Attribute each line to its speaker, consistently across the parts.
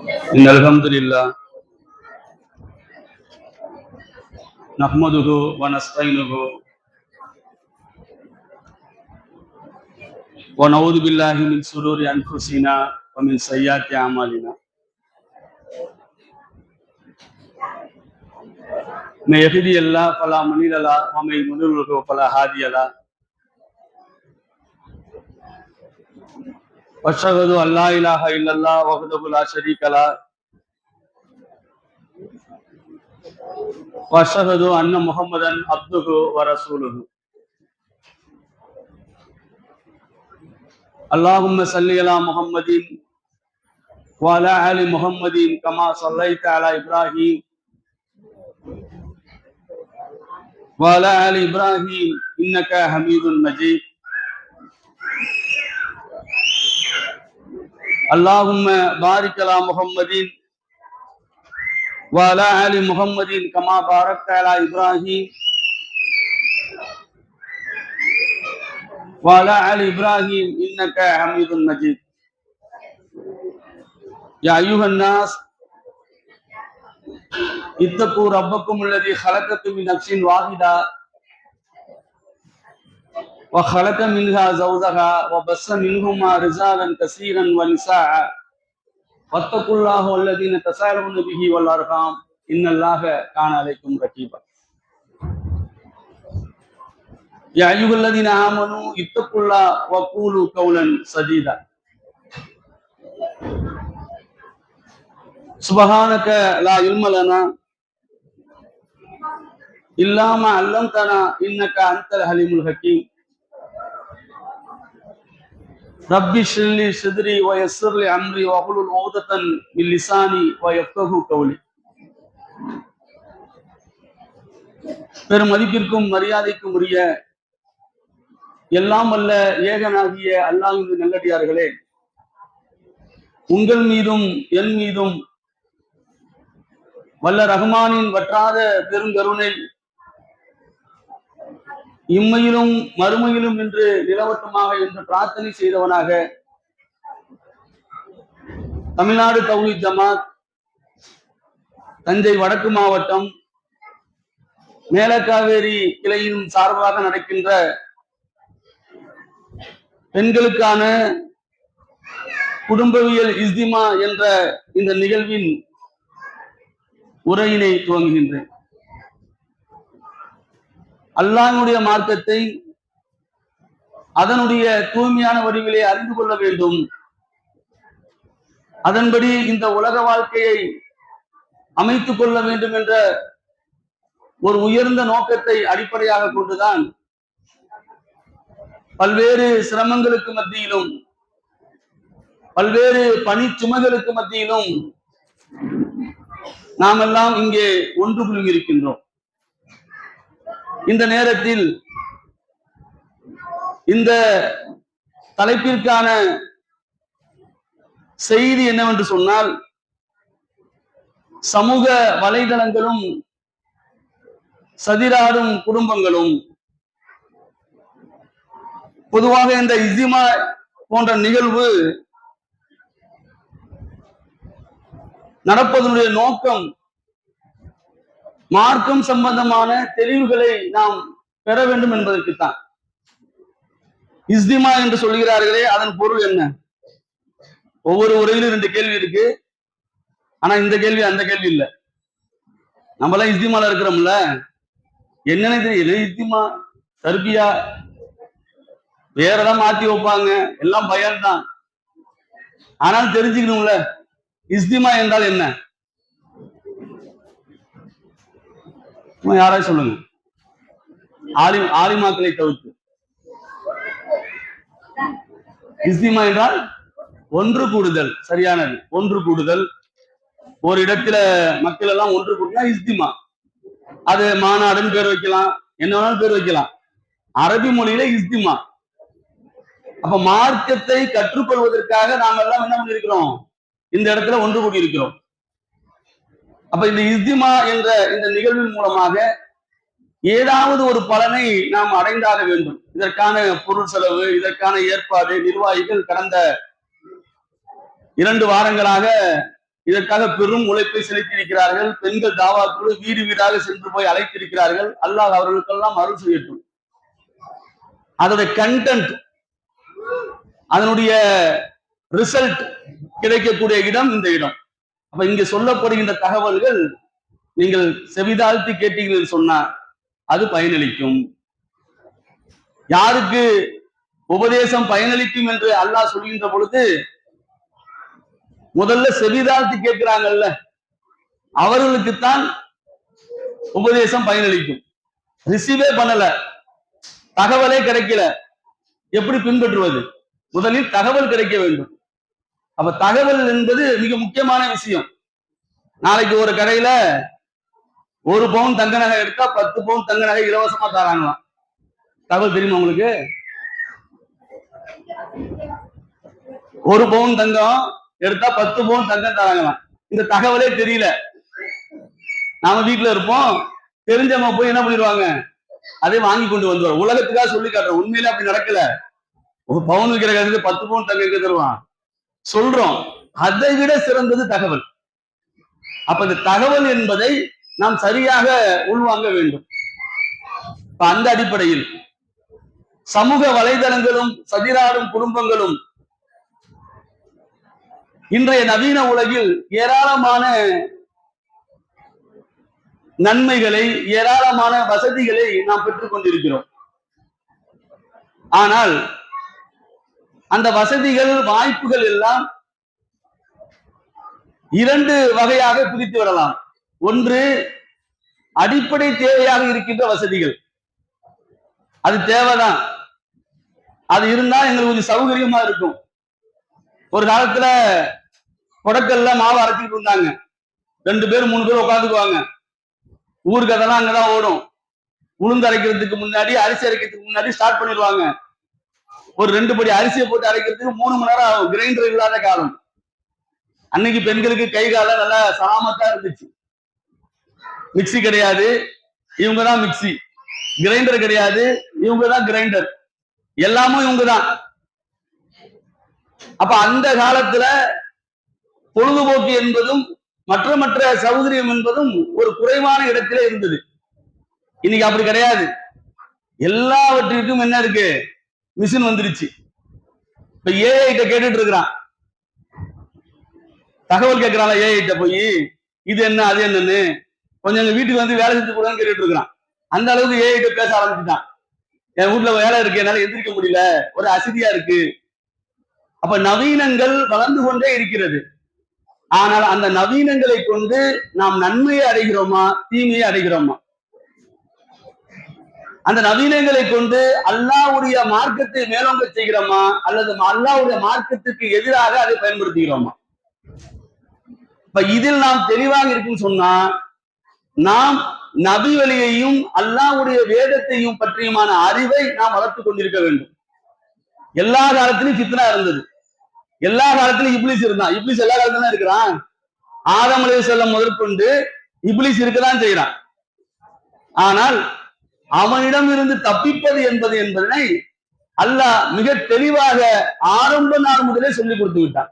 Speaker 1: إن الحمد لله نحمده ونستعينه ونعوذ بالله من شرور أنفسنا ومن سيئات أعمالنا من يهده الله فلا مضل له ومن يضلل فلا هادي له وأشهد أن لا إله إلا الله وحده لا شريك له وأشهد أن محمدا عبده ورسوله اللهم صل على محمد وعلى آل محمد كما صليت على إبراهيم وعلى آل إبراهيم إنك حميد مجيد اللهم بارك على محمد وعلى آل محمد كما باركت على إبراهيم وعلى آل إبراهيم إنك حميد مجيد يا أيها الناس اتقوا ربكم الذي خلقكم من نفس واحدة وخلق منها زوجها وبث منهما رجالا كثيرا ونساء واتقوا الله الذين تساءلون به والأرحام إن الله كان عليكم رقيبا يا أيها الذين آمنوا اتقوا الله وقولوا قولا سديدا سبحانك لا علم لنا إلا ما علمتنا إنك أنت الحليم الحكيم ربي اشرح لي صدري ويسر لي أمري واحلل عقدة من لساني ويفقهوا قولي. பெரும் மதிப்பிற்கும் மரியாதைக்கும் உரிய எல்லாம் அல்ல ஏகனாகிய அல்லாஹ்வின் நல்லடியார்களே, உங்கள் மீதும் என் மீதும் வல்ல ரஹ்மானின் வற்றாத பெருங்கருணை இம்மையிலும் மறுமையிலும் என்று நிலவட்டமாக என்று பிரார்த்தனை செய்தவனாக தமிழ்நாடு தௌஹீத் ஜமாத் தஞ்சை வடக்கு மாவட்டம் மேலக்காவேரி கிளையின் சார்பாக நடக்கின்ற பெண்களுக்கான குடும்பவியல் இஸ்திமா என்ற இந்த நிகழ்வின் உரையினை துவங்குகின்றேன். அல்லாஹ்வுடைய மார்க்கத்தை அதனுடைய தூய்மையான வடிவிலே அறிந்து கொள்ள வேண்டும். அதன்படி இந்த உலக வாழ்க்கையை அமைத்துக் கொள்ள வேண்டும் என்ற ஒரு உயர்ந்த நோக்கத்தை அடிப்படையாக கொண்டுதான் பல்வேறு சிரமங்களுக்கு மத்தியிலும் பல்வேறு பணி சுமைகளுக்கு மத்தியிலும் நாம் எல்லாம் இங்கே ஒன்று குழுமியிருக்கின்றோம். இந்த நேரத்தில் இந்த தலைப்பிற்கான செய்தி என்னவென்று சொன்னால், சமூக வலைதளங்களும் சதிராடும் குடும்பங்களும். பொதுவாக இந்த இஸ்திமா போன்ற நிகழ்வு நடப்பதனுடைய நோக்கம் மார்க்கம் சம்பந்தமான தெளிவுகளை நாம் பெற வேண்டும் என்பதற்குத்தான். இஸ்திமா என்று சொல்கிறார்களே, அதன் பொருள் என்ன? ஒவ்வொரு உரையிலும் 2 கேள்வி இருக்கு. ஆனா இந்த கேள்வி அந்த கேள்வி இல்லை. நம்மளாம் இஸ்திமால இருக்கிறோம்ல, என்னன்னு தெரியல. இஸ்திமா தர்பியா வேற ஏதாவது மாத்தி வைப்பாங்க, எல்லாம் பயன் தான். ஆனால் தெரிஞ்சுக்கணும்ல, இஸ்திமா என்றால் என்ன? யாராவது சொல்லுங்க, ஆலிமாக்களை தவிர்த்து. இஸ்திமா என்றால் ஒன்று கூடுதல். சரியானது, ஒன்று கூடுதல். ஒரு இடத்துல மக்கள் எல்லாம் ஒன்று கூட்டினா இஸ்திமா. அது மாநாடுன்னு பேர் வைக்கலாம், என்ன வேணாலும் பேர் வைக்கலாம். அரபி மொழியில இஸ்திமா. அப்ப மார்க்கத்தை கற்றுக்கொள்வதற்காக நாம் எல்லாம் என்ன பண்ணிருக்கிறோம்? இந்த இடத்துல ஒன்று கூடி இருக்கிறோம். அப்ப இந்த இஸ்திமா என்ற இந்த நிகழ்வின் மூலமாக ஏதாவது ஒரு பலனை நாம் அடைந்தாக வேண்டும். இதற்கான பொருள் செலவு, இதற்கான ஏற்பாடு, நிர்வாகிகள் கடந்த 2 வாரங்களாக இதற்காக பெரும் உழைப்பை செலுத்தியிருக்கிறார்கள். பெண்கள் தாவாக்குழு வீடு வீடாக சென்று போய் அழைத்திருக்கிறார்கள். அல்லாஹ் அவர்களுக்கெல்லாம் அருள் செய்யட்டும். அதோட கண்டென்ட், அதனுடைய ரிசல்ட் கிடைக்கக்கூடிய இடம் இந்த இடம். அப்ப இங்க சொல்லப்படுகின்ற தகவல்கள் நீங்கள் செவிதாழ்த்தி கேட்டீர்கள் சொன்னா அது பயனளிக்கும். யாருக்கு உபதேசம் பயனளிக்கும் என்று அல்லாஹ் சொல்கின்ற பொழுது முதல்ல செவிதாழ்த்தி கேட்கிறாங்கல்ல, அவர்களுக்குத்தான் உபதேசம் பயனளிக்கும். ரிசீவே பண்ணல, தகவலே கிடைக்கல, எப்படி பின்பற்றுவது? முதலில் தகவல் கிடைக்க வேண்டும். அப்ப தகவல் என்பது மிக முக்கியமான விஷயம். நாளைக்கு ஒரு கடையில 1 பவுன் தங்க நகை எடுத்தா 10 பவுன் தங்க நகை இலவசமா தராங்களாம். தகவல் தெரியுமா உங்களுக்கு? 1 பவுன் தங்கம் எடுத்தா 10 பவுன் தங்கம் தராங்களாம். இந்த தகவலே தெரியல. நாம வீட்டுல இருப்போம், தெரிஞ்சவங்க போய் என்ன பண்ணிடுவாங்க, அதை வாங்கி கொண்டு வந்துடுவோம். உலகத்துக்காக சொல்லி காட்டுறோம். உண்மையில அப்படி நடக்கல. 1 பவுன் விற்கிற கடைக்கு 10 பவுன் தங்கம் தருவான் சொல்றோம். அதை விட சிறந்தது தகவல். அப்ப இந்த தகவல் என்பதை நாம் சரியாக உள்வாங்க வேண்டும். அந்த அடிப்படையில் சமூக வலைதளங்களும் சதிராடும் குடும்பங்களும் இன்றைய நவீன உலகில் ஏராளமான நன்மைகளை, ஏராளமான வசதிகளை நாம் பெற்றுக் கொண்டிருக்கிறோம். ஆனால் அந்த வசதிகள், வாய்ப்புகள் எல்லாம் 2 வகையாக பிரித்து விடலாம். ஒன்று, அடிப்படை தேவையாக இருக்கின்ற வசதிகள். அது தேவைதான், அது இருந்தா எங்களுக்கு கொஞ்சம் சௌகரியமா இருக்கும். ஒரு காலத்துல கொடக்கல்ல மாவு அரைச்சிட்டு இருந்தாங்க. 2 பேர் 3 பேர் உட்காந்துக்குவாங்க. ஊருக்கு அதெல்லாம் அங்கதான் ஓடும். உளுந்து அரைக்கிறதுக்கு முன்னாடி, அரிசி அரைக்கிறதுக்கு முன்னாடி ஸ்டார்ட் பண்ணிடுவாங்க. ஒரு 2 படி அரிசியை போட்டு அரைக்கிறதுக்கு 3 மணி நேரம் ஆகும். கிரைண்டர் இல்லாத காலம். அன்னைக்கு பெண்களுக்கு கை காலம் நல்லா சலாமத்தா இருந்துச்சு. மிக்சி கிடையாது, இவங்கதான் மிக்சி. கிரைண்டர் கிடையாது, இவங்கதான் கிரைண்டர். எல்லாமும் இவங்கதான். அப்ப அந்த காலத்துல பொழுதுபோக்கு என்பதும் மற்ற சௌகரியம் என்பதும் ஒரு குறைவான இடத்திலே இருந்தது. இன்னைக்கு அப்படி கிடையாது. எல்லாவற்றிற்கும் என்ன இருக்கு, மிஷின் வந்துருச்சு. இப்ப ஏஐ கிட்ட கேட்டுட்டு இருக்கிறான், தகவல் கேட்கிறான். ஏஐ கிட்ட போய் இது என்ன அது என்னன்னு கொஞ்சம் எங்க வீட்டுக்கு வந்து வேலை செஞ்சு கூடாதுன்னு கேட்டுட்டு இருக்கிறான். அந்த அளவுக்கு ஏஐ கிட்ட பேச ஆரம்பிச்சுட்டான். என் வீட்டுல வேலை இருக்கு, என்னால எந்திரிக்க முடியல, ஒரு அசதியா இருக்கு. அப்ப நவீனங்கள் வளர்ந்து கொண்டே இருக்கிறது. ஆனால் அந்த நவீனங்களை கொண்டு நாம் நன்மையை அடைகிறோமா, தீமையை அடைகிறோமா? அந்த நவீனங்களை கொண்டு அல்லாஹ்வுடைய மார்க்கத்தை மேலோங்க செய்கிறோமா, அல்லது அல்லாஹ்வுடைய மார்க்கத்துக்கு எதிராக அதை பயன்படுத்துகிறோமா? இப்ப இதில் நாம் தெளிவாக இருக்குன்னு சொன்னா, நாம் நபி வழியையும் அல்லாஹ்வுடைய வேதத்தையும் பற்றியுமான அறிவை நாம் வளர்த்துக் கொண்டிருக்க வேண்டும். எல்லா காலத்திலும் ஃபித்னா இருந்தது, எல்லா காலத்திலும் இப்லீஸ் இருந்தான். இப்லீஸ் எல்லா காலத்திலும் இருக்கிறான். ஆதம் அலைஹிஸ்ஸலாம் முதற்கொண்டு இப்லீஸ் இருக்கதான் செய்யறான். ஆனால் அவனிடம் இருந்து தப்பிப்பது என்பதனை அல்லாஹ் மிக தெளிவாக ஆரம்ப நாள் முதலே சொல்லிக் கொடுத்து விட்டான்.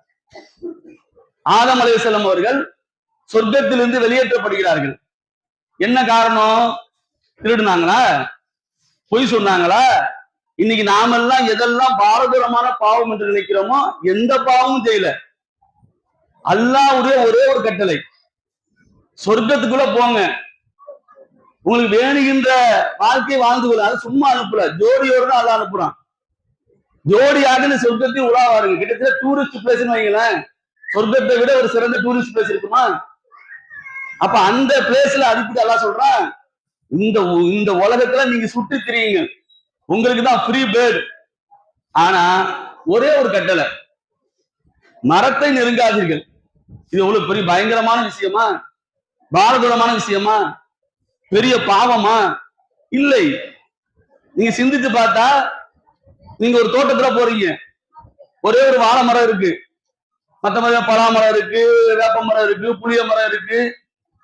Speaker 1: ஆதம் அலைஹிஸ்ஸலாம் அவர்கள் சொர்க்கத்திலிருந்து வெளியேற்றப்படுகிறார்கள். என்ன காரணம்? திருடுனாங்களா, பொய் சொன்னாங்களா? இன்னைக்கு நாமெல்லாம் எதெல்லாம் பாரதூரமான பாவம் என்று நினைக்கிறோமோ எந்த பாவமும் செய்யல. அல்லாஹ்வுடைய ஒரே ஒரு கட்டளை, சொர்க்கத்துக்குள்ள போங்க, உங்களுக்கு வேணுகின்ற வாழ்க்கை வாழ்ந்து கொள்ள. அது சும்மா அனுப்பல, ஜோடியோடு தான் அல்லாஹ் அனுப்புறான். ஜோடியாக சொர்க்கத்தையும் உலாவாருங்க. கிட்டத்தட்ட டூரிஸ்ட் பிளேஸ் வைங்களேன், சொர்க்கத்தை விட ஒரு சிறந்த டூரிஸ்ட் பிளேஸ் இருக்குமா? அப்ப அந்த பிளேஸ்ல அனுப்பிட்டு அல்லாஹ் சொல்றான், இந்த உலகத்துல நீங்க சுட்டு திரியுங்க, உங்களுக்கு தான் ஃப்ரீ பேர்டு. ஆனா ஒரே ஒரு கட்டளை, மரத்தை நெருங்காதீர்கள். இது எவ்வளவு பெரிய பயங்கரமான விஷயமா, பாரதூரமான விஷயமா, பெரிய பாவமா? இல்லை. நீங்க சிந்திச்சு பார்த்தா, நீங்க ஒரு தோட்டத்துல போறீங்க, ஒரே ஒரு வாழை மரம் இருக்கு, மற்ற மாதிரி பலா மரம் இருக்கு, வேப்ப மரம் இருக்கு, புளிய மரம் இருக்கு,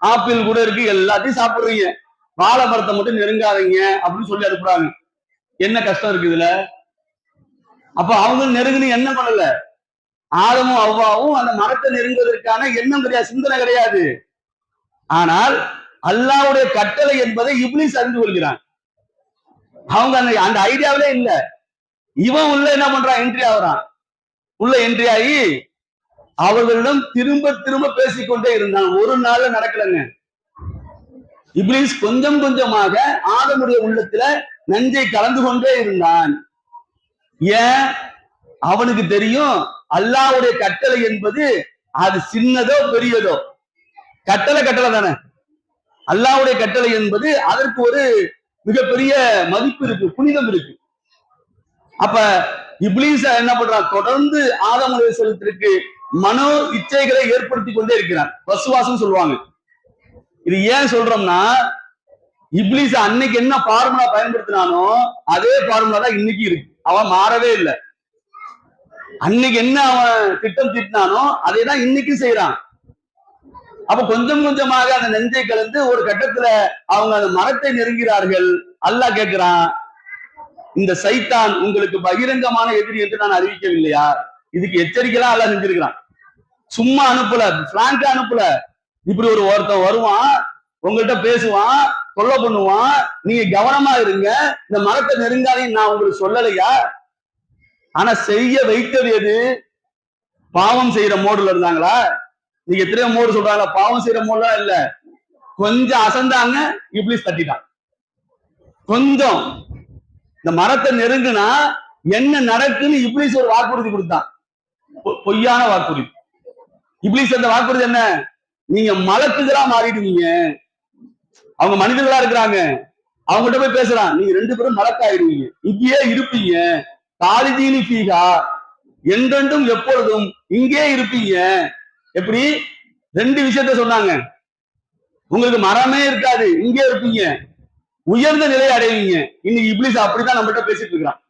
Speaker 1: ஆப்பிள் கூட இருக்கு, எல்லாத்தையும் சாப்பிடுறீங்க. வாழை மரத்தை மட்டும் நெருங்காதீங்க அப்படின்னு சொல்லி அனுப்புறாங்க. என்ன கஷ்டம் இருக்கு இதுல? அப்ப அவங்க நெருங்குன்னு என்ன பண்ணல, ஆதமும் அவ்வாவும் அந்த மரத்தை நெருங்குவதற்கான எண்ணம் கிடையாது, சிந்தனை கிடையாது. ஆனால் அல்லாஹ்வுடைய கட்டளை என்பதை இப்லீஸ் அறிந்து கொள்கிறான். அவங்க அந்த ஐடியாவிலே இல்ல. இவன் உள்ள என்ன பண்றான், என்ட்ரி ஆகுறான். உள்ள என்ட்ரி ஆகி அவர்களிடம் திரும்ப திரும்ப பேசிக்கொண்டே இருந்தான். ஒரு நாள்ல நடக்கலங்க. இப்லீஸ் கொஞ்சம் கொஞ்சமாக ஆதமுடைய உள்ளத்துல நஞ்சை கலந்து கொண்டே இருந்தான். ஏன்? அவனுக்கு தெரியும் அல்லாஹ்வுடைய கட்டளை என்பது அது சின்னதோ பெரியதோ, கட்டளை கட்டளை தானே. அல்லாஹ்வுடைய கட்டளை என்பது அதற்கு ஒரு மிகப்பெரிய மதிப்பு இருக்கு, புனிதம் இருக்கு. அப்ப இப்லீஸ் என்ன பண்றான், தொடர்ந்து ஆதம் அலைஹிஸ்ஸலாத்திற்கு மனோ இச்சைகளை ஏற்படுத்தி கொண்டே இருக்கிறான். வசுவாசம் சொல்லுவாங்க. இது ஏன் சொல்றோம்னா, இப்லீஸ் அன்னைக்கு என்ன ஃபார்முலா பயன்படுத்தினானோ அதே ஃபார்முலா தான் இன்னைக்கு இருக்கு. அவன் மாறவே இல்லை. அன்னைக்கு என்ன அவன் திட்டம் தீட்டினானோ அதை தான் இன்னைக்கு செய்யறான். அப்ப கொஞ்சம் கொஞ்சமாக அந்த நெஞ்சை கலந்து ஒரு கட்டத்துல அவங்க அந்த மரத்தை நெருங்கிறார்கள். அல்லாஹ் கேட்கிறான், இந்த சைத்தான் உங்களுக்கு பகிரங்கமான எதிரி என்று நான் அறிவிக்கவில்லையா? இதுக்கு எச்சரிக்கைலாம் அல்லாஹ் செஞ்சிருக்கிறான். சும்மா அனுப்பல, பிராங்கா அனுப்பல. இப்படி ஒருத்தன் வருவான், உங்கள்கிட்ட பேசுவான், தொல்லை பண்ணுவான், நீங்க கவனமா இருங்க, இந்த மரத்தை நெருங்காதீங்க நான் உங்களுக்கு சொல்லலையா? ஆனா செய்ய வைத்தது எது? பாவம் செய்யற மோடுல இருந்தாங்களா? நீங்க எத்தனையோ மோடு சொல்றாங்களா? பாவம் செய்யற மோடுலாம் இல்ல. கொஞ்சம் அசந்தாங்க, இப்லீஸ் தட்டிட்டான். கொஞ்சம் இந்த மரத்தை நெருங்குனா என்ன நடக்குன்னு இப்லீஸ் ஒரு வாக்குறுதி கொடுத்தான். பொய்யான வாக்குறுதி. இப்லீஸ் அந்த வாக்குறுதி என்ன? நீங்க மலக்குகளா மாறிடுவீங்க. அவங்க மனிதர்களா இருக்கிறாங்க, அவங்ககிட்ட போய் பேசுறான், நீங்க 2 பேரும் மலக்காயிருவீங்க, இங்கேயே இருப்பீங்க, காலிதீனி ஃபீஹா, என்றென்றும் எப்பொழுதும் இங்கே இருப்பீங்க. எப்படி? 2 விஷயத்த சொன்னாங்க. உங்களுக்கு மரமே இருக்காது, இங்கே இருப்பீங்க, உயர்ந்த நிலையை அடைவீங்க. இன்னைக்கு இப்லீஸ் அப்படித்தான் நம்மகிட்ட பேசிட்டு இருக்கிறான்.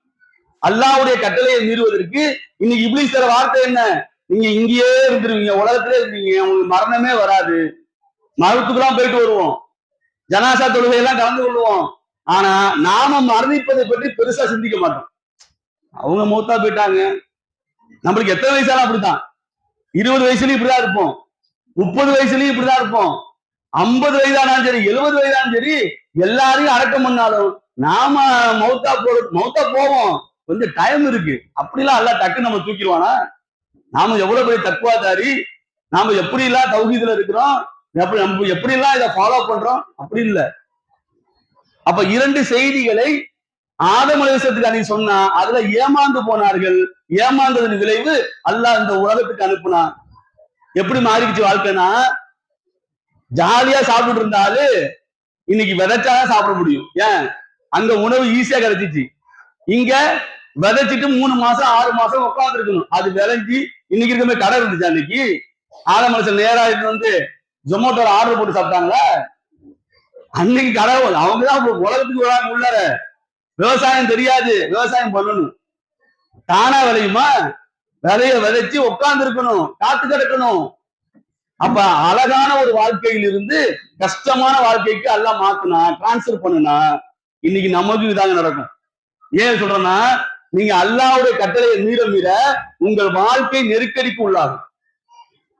Speaker 1: அல்லாஹ்வுடைய கட்டளையை மீறுவதற்கு இன்னைக்கு இப்லீஸ் தர வார்த்தை என்ன? நீங்க இங்கேயே இருந்துருவீங்க, உலகத்திலே இருந்தீங்க, உங்களுக்கு மரணமே வராது. மருத்துவெல்லாம் போயிட்டு வருவோம், ஜனாசா தொழுகையெல்லாம் கலந்து கொள்வோம். ஆனா நாம மரணிப்பதை பற்றி பெருசா சிந்திக்க மாட்டோம். அவங்க மூத்தா போயிட்டாங்க, நம்மளுக்கு எத்தனை வயசாலும் அப்படித்தான். 20 வயசுலயும் இப்படிதான் இருப்போம், 30 வயசுலயும் இப்படிதான் இருப்போம், 50 வயதானாலும் சரி, 70 வயதானாலும் சரி, எல்லாரையும் அடக்கம் பண்ணாலும் நாம மௌத்தா போவோம். கொஞ்சம் டைம் இருக்கு. அப்படிலாம் எல்லாம் டக்கு நம்ம தூக்கிடுவானா? நாம எவ்வளவு பெரிய தக்குவாதாரி, நாம எப்படி எல்லாம் தௌஹீதுல இருக்கிறோம், நம்ம எப்படி எல்லாம் இதை ஃபாலோ பண்றோம், அப்படி இல்லை. அப்ப 2 செய்திகளை ஆதம் அலைஹிஸ்ஸலாத்துக்கு அன்னைக்கு சொன்னா அதுல ஏமாந்து போனார்கள். ஏமாந்ததன் விளைவு அல்லாஹ் இந்த உலகத்துக்கு அனுப்புனான். எப்படி மாறிடுச்சு வாழ்க்கைனா, ஜாலியா சாப்பிட்டு இருந்தாலு இன்னைக்கு விதைச்சாதான் சாப்பிட முடியும். ஏன்? அங்க உணவு ஈஸியா கிடைச்சிச்சு. இங்க விதைச்சிட்டு 3 மாசம் 6 மாசம் உட்கார்ந்து இருக்கணும். அது விளைஞ்சி இன்னைக்கு இருக்க கடை இருந்துச்சு. அன்னைக்கு ஆதம் அலைஹிஸ்ஸலாம் நேரா வந்து ஜொமேட்டோல ஆர்டர் போட்டு சாப்பிட்டாங்களா? அன்னைக்கு கடை அவங்கதான் உலகத்துக்கு வராங்க. உள்ளார விவசாயம் தெரியாது, விவசாயம் பண்ணணும். தானா விளையுமா? விதைய விதைச்சு உட்கார்ந்து இருக்கணும், காத்து கிடக்கணும். அப்ப அழகான ஒரு வாழ்க்கையில் இருந்து கஷ்டமான வாழ்க்கைக்கு எல்லாம் மாத்தினா, டிரான்ஸ்பர் பண்ணுனா, இன்னைக்கு நமக்கு இதாங்க நடக்கும். ஏன் சொல்றேன்னா, நீங்க அல்லாஹ்வுடைய கட்டளையை மீற மீற உங்கள் வாழ்க்கை நெருக்கடிக்கு உள்ளாகும்.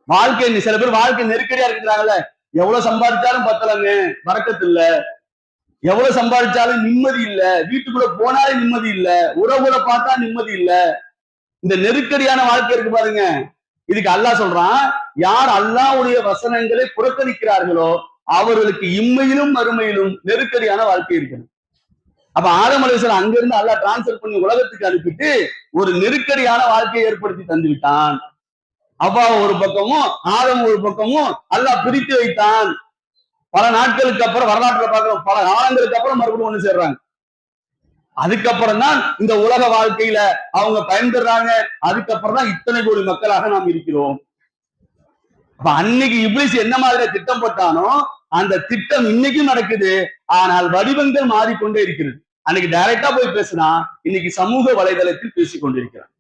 Speaker 1: வாழ்க்கை சில பேர் வாழ்க்கை நெருக்கடியா இருக்கிறாங்கல்ல, எவ்வளவு சம்பாதிச்சாலும் பத்தலங்க, பறக்கத்து இல்ல, எவ்வளவு சம்பாதிச்சாலும் நிம்மதி இல்ல, வீட்டுக்குள்ள போனாலே நிம்மதி இல்ல, உறவுகளை பார்த்தா நிம்மதி இல்ல. இந்த நெருக்கடியான வாழ்க்கை இருக்கு பாருங்க. இதுக்கு அல்லாஹ் சொல்றான், யார் அல்லாஹ்வுடைய வசனங்களை புறக்கணிக்கிறார்களோ அவர்களுக்கு இம்மையிலும் மறுமையிலும் நெருக்கடியான வாழ்க்கை இருக்குது. அப்ப ஆதம் அலைஹிஸ்ஸலாம் அங்கிருந்து அல்லாஹ் டிரான்ஸ்பர் பண்ணி உலகத்துக்கு அனுப்பிட்டு ஒரு நெருக்கடியான வாழ்க்கையை ஏற்படுத்தி தந்து விட்டான். அவ்வாஹ் ஒரு பக்கமும் ஆதம் ஒரு பக்கமும் அல்லாஹ் பிரித்து வைத்தான். பல நாட்களுக்கு அப்புறம் வரலாற்றுல பார்க்கிறோம், பல காலங்களுக்கு அப்புறம் மறுபடியும் ஒண்ணு சேர்றாங்க. அதுக்கப்புறம் தான் இந்த உலக வாழ்க்கையில அவங்க பயன்பெறாங்க. அதுக்கப்புறம் தான் இத்தனை கோடி மக்களாக நாம் இருக்கிறோம். அப்ப அன்னைக்கு இப்லீஸ் என்ன மாதிரி திட்டம் போட்டானோ அந்த திட்டம் இன்னைக்கும் நடக்குது. ஆனால் வடிவங்கள் மாறிக்கொண்டே இருக்கிறது. அன்னைக்கு டைரக்டா போய் பேசினா இன்னைக்கு சமூக வலைதளத்தில் பேசிக் கொண்டிருக்கிறான்.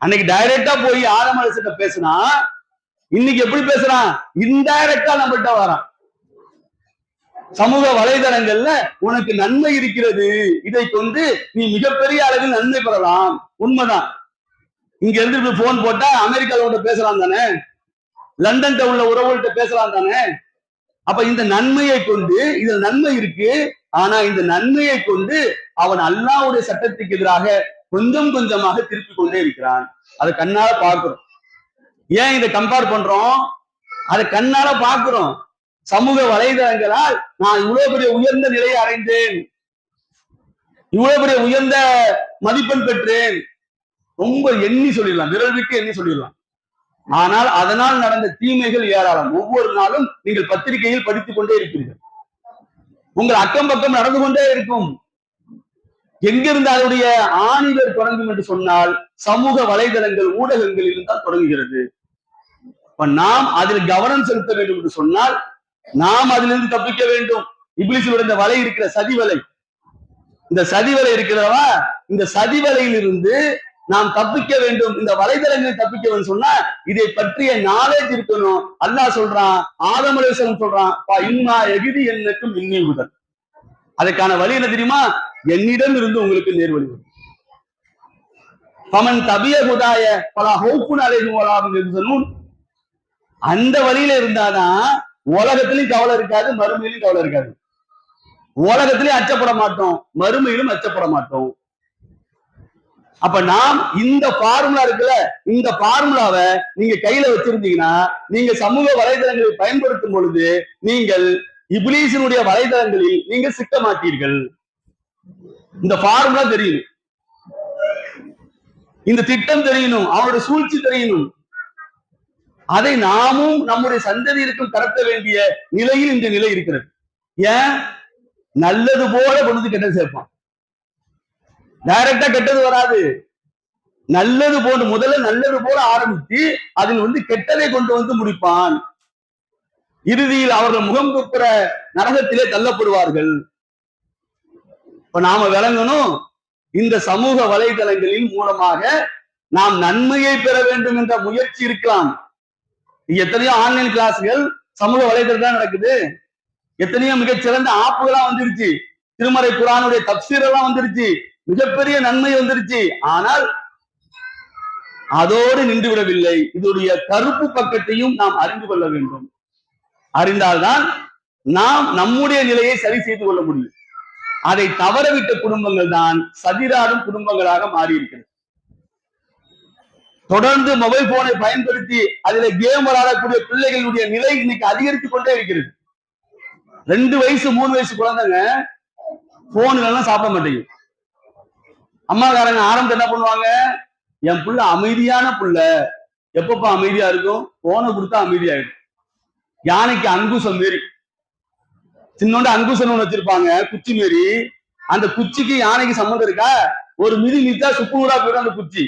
Speaker 1: அன்னைக்கு டைரக்டா போய் ஆதம் அலைஹிஸ்ஸலாம் பேசினா இன்னைக்கு எப்படி பேசுறான்? இன்டைரக்டா நம்மகிட்ட வரான். சமூக வலைதளங்கள்ல உனக்கு நன்மை இருக்கிறது, இதை கொண்டு நீ மிகப்பெரிய அளவில் நன்மை பெறலாம். உண்மைதான். இங்க இருந்து போன் போட்டா அமெரிக்காவோட பேசலாம் தானே, லண்டன் உள்ள உறவுகள்கிட்ட பேசலாம் தானே. அப்ப இந்த நன்மையை கொண்டு, இதுல நன்மை இருக்கு, ஆனா இந்த நன்மையை கொண்டு அவன் அல்லாஹ்வுடைய சட்டத்துக்கு எதிராக கொஞ்சம் கொஞ்சமாக திருப்பி கொண்டே இருக்கிறான். அதை கண்ணால பார்க்கிறோம். ஏன் இதை கம்பேர் பண்றோம்? அதை கண்ணால பார்க்கிறோம். சமூக வலைதளங்களால் நான் இவ்வளவு பெரிய உயர்ந்த நிலையை அடைந்தேன், இவ்வளவு பெரிய உயர்ந்த மதிப்பெண் பெற்றேன், ரொம்ப எண்ணி சொல்லிடலாம், விரல் விட்டு எண்ணி சொல்லிடலாம். ஆனால் அதனால் நடந்த தீமைகள் ஏராளம். ஒவ்வொரு நாளும் நீங்கள் பத்திரிகையில் படித்துக் கொண்டே இருக்கிறீர்கள். உங்கள் அக்கம் பக்கம் நடந்து கொண்டே இருக்கும். எங்கிருந்து அதனுடைய ஆணிகள் தொடங்கும் என்று சொன்னால் சமூக வலைதளங்கள், ஊடகங்களில் தான் தொடங்குகிறது. இப்ப நாம் அதில் கவனம் செலுத்த வேண்டும் என்று சொன்னால் நாம் அதிலிருந்து தப்பிக்க வேண்டும். இப்லீஸோட இந்த வலை இருக்கிற சதி வலை, இந்த சதி வலை இருக்கிறதா, இந்த சதி வலையிலிருந்து நாம் தப்பிக்க வேண்டும். இந்த வலைதளங்களை தப்பிக்க வேண்டும் சொன்னா இதை பற்றிய நாலேஜ் இருக்கணும். அல்லாஹ் சொல்றான், ஆதம் அலைஹிஸ்ஸலாம் சொல்றான், இன்னா எகிதி என்னக்கும் இன்னி முதல். அதுக்கான வழி என்ன தெரியுமா? என்னிடம் இருந்து உங்களுக்கு நேர்வழி வரும். பமன் தபிய குதாய பல ஹௌஃபுன் அலைஹிம் வலா ஹும் யஹ்சனூன். அந்த வழியில இருந்தாதான் உலகத்திலும் கவலை இருக்காது, மறுமையிலும் கவலை இருக்காது. உலகத்திலும் அச்சப்பட மாட்டோம், மறுமையிலும் அச்சப்பட மாட்டோம். அப்ப நாம் இந்த ஃபார்முலா இருக்குல்ல, இந்த ஃபார்முலாவை நீங்க கையில வச்சிருந்தீங்கன்னா நீங்க சமூக வலைதளங்களை பயன்படுத்தும் பொழுது நீங்கள் இப்லீஸினுடைய வலைதளங்களில் நீங்கள் சிக்க மாட்டீர்கள். இந்த ஃபார்முலா தெரியணும், இந்த திட்டம் தெரியணும், அவருடைய சூழ்ச்சி தெரியணும். அதை நாமும் நம்முடைய சந்ததியிற்கும் கடத்த வேண்டிய நிலையில் இந்த நிலை இருக்கிறது. ஏன்? நல்லது போல கொண்டு கெட்டது சேர்ப்பான். டைரக்டா கெட்டது வராது, நல்லது போன்று முதல்ல நல்லது போல ஆரம்பித்து அதில் கெட்டதை கொண்டு வந்து முடிப்பான். இறுதியில் அவர்கள் முகம் குப்புற நரகத்திலே தள்ளப்படுவார்கள். இப்ப நாம விளங்கணும், இந்த சமூக வலைதளங்களின் மூலமாக நாம் நன்மையை பெற வேண்டும் என்ற முயற்சி இருக்கலாம். எத்தனையோ ஆன்லைன் கிளாஸ்கள் சமூக வலைதளம் தான் நடக்குது. எத்தனையோ மிகச்சிறந்த ஆப்புகளா வந்துருச்சு, திருமறை குர்ஆனுடைய தப்சீர் எல்லாம் வந்துருச்சு, மிகப்பெரிய நன்மை வந்துருச்சு. ஆனால் அதோடு நின்று விடவில்லை, இதோடைய கருப்பு பக்கத்தையும் நாம் அறிந்து கொள்ள வேண்டும். அறிந்தால்தான் நாம் நம்முடைய நிலையை சரி செய்து கொள்ள முடியும். அதை தவறவிட்ட குடும்பங்கள் தான் சதிராடும் குடும்பங்களாக மாறி இருக்கிறது. தொடர்ந்து மொபைல் போனை பயன்படுத்தி அதில கேம் விளையாடக்கூடிய பிள்ளைகளுடைய நிலை இன்னைக்கு அதிகரித்துக் கொண்டே இருக்கிறது. 2 வயசு 3 வயசு குழந்தைங்க போன்ல எல்லாம் சாப்பிட மாட்டேங்குது. அம்மாக்காரங்க ஆரம்பத்தை என்ன பண்ணுவாங்க, என் புள்ள அமைதியான புள்ள, எப்பப்பா அமைதியா இருக்கும், போனை கொடுத்தா அமைதியாயிடும். யானைக்கு அங்குசம் மாரி சின்னோண்டு அங்குசம் ஒண்ணு வச்சிருப்பாங்க, குச்சி மாரி. அந்த குச்சிக்கு யானைக்கு சம்மந்தம் இருக்கா? ஒரு மிதி மிதித்தா சுக்குநூறா போயிடும் அந்த குச்சி.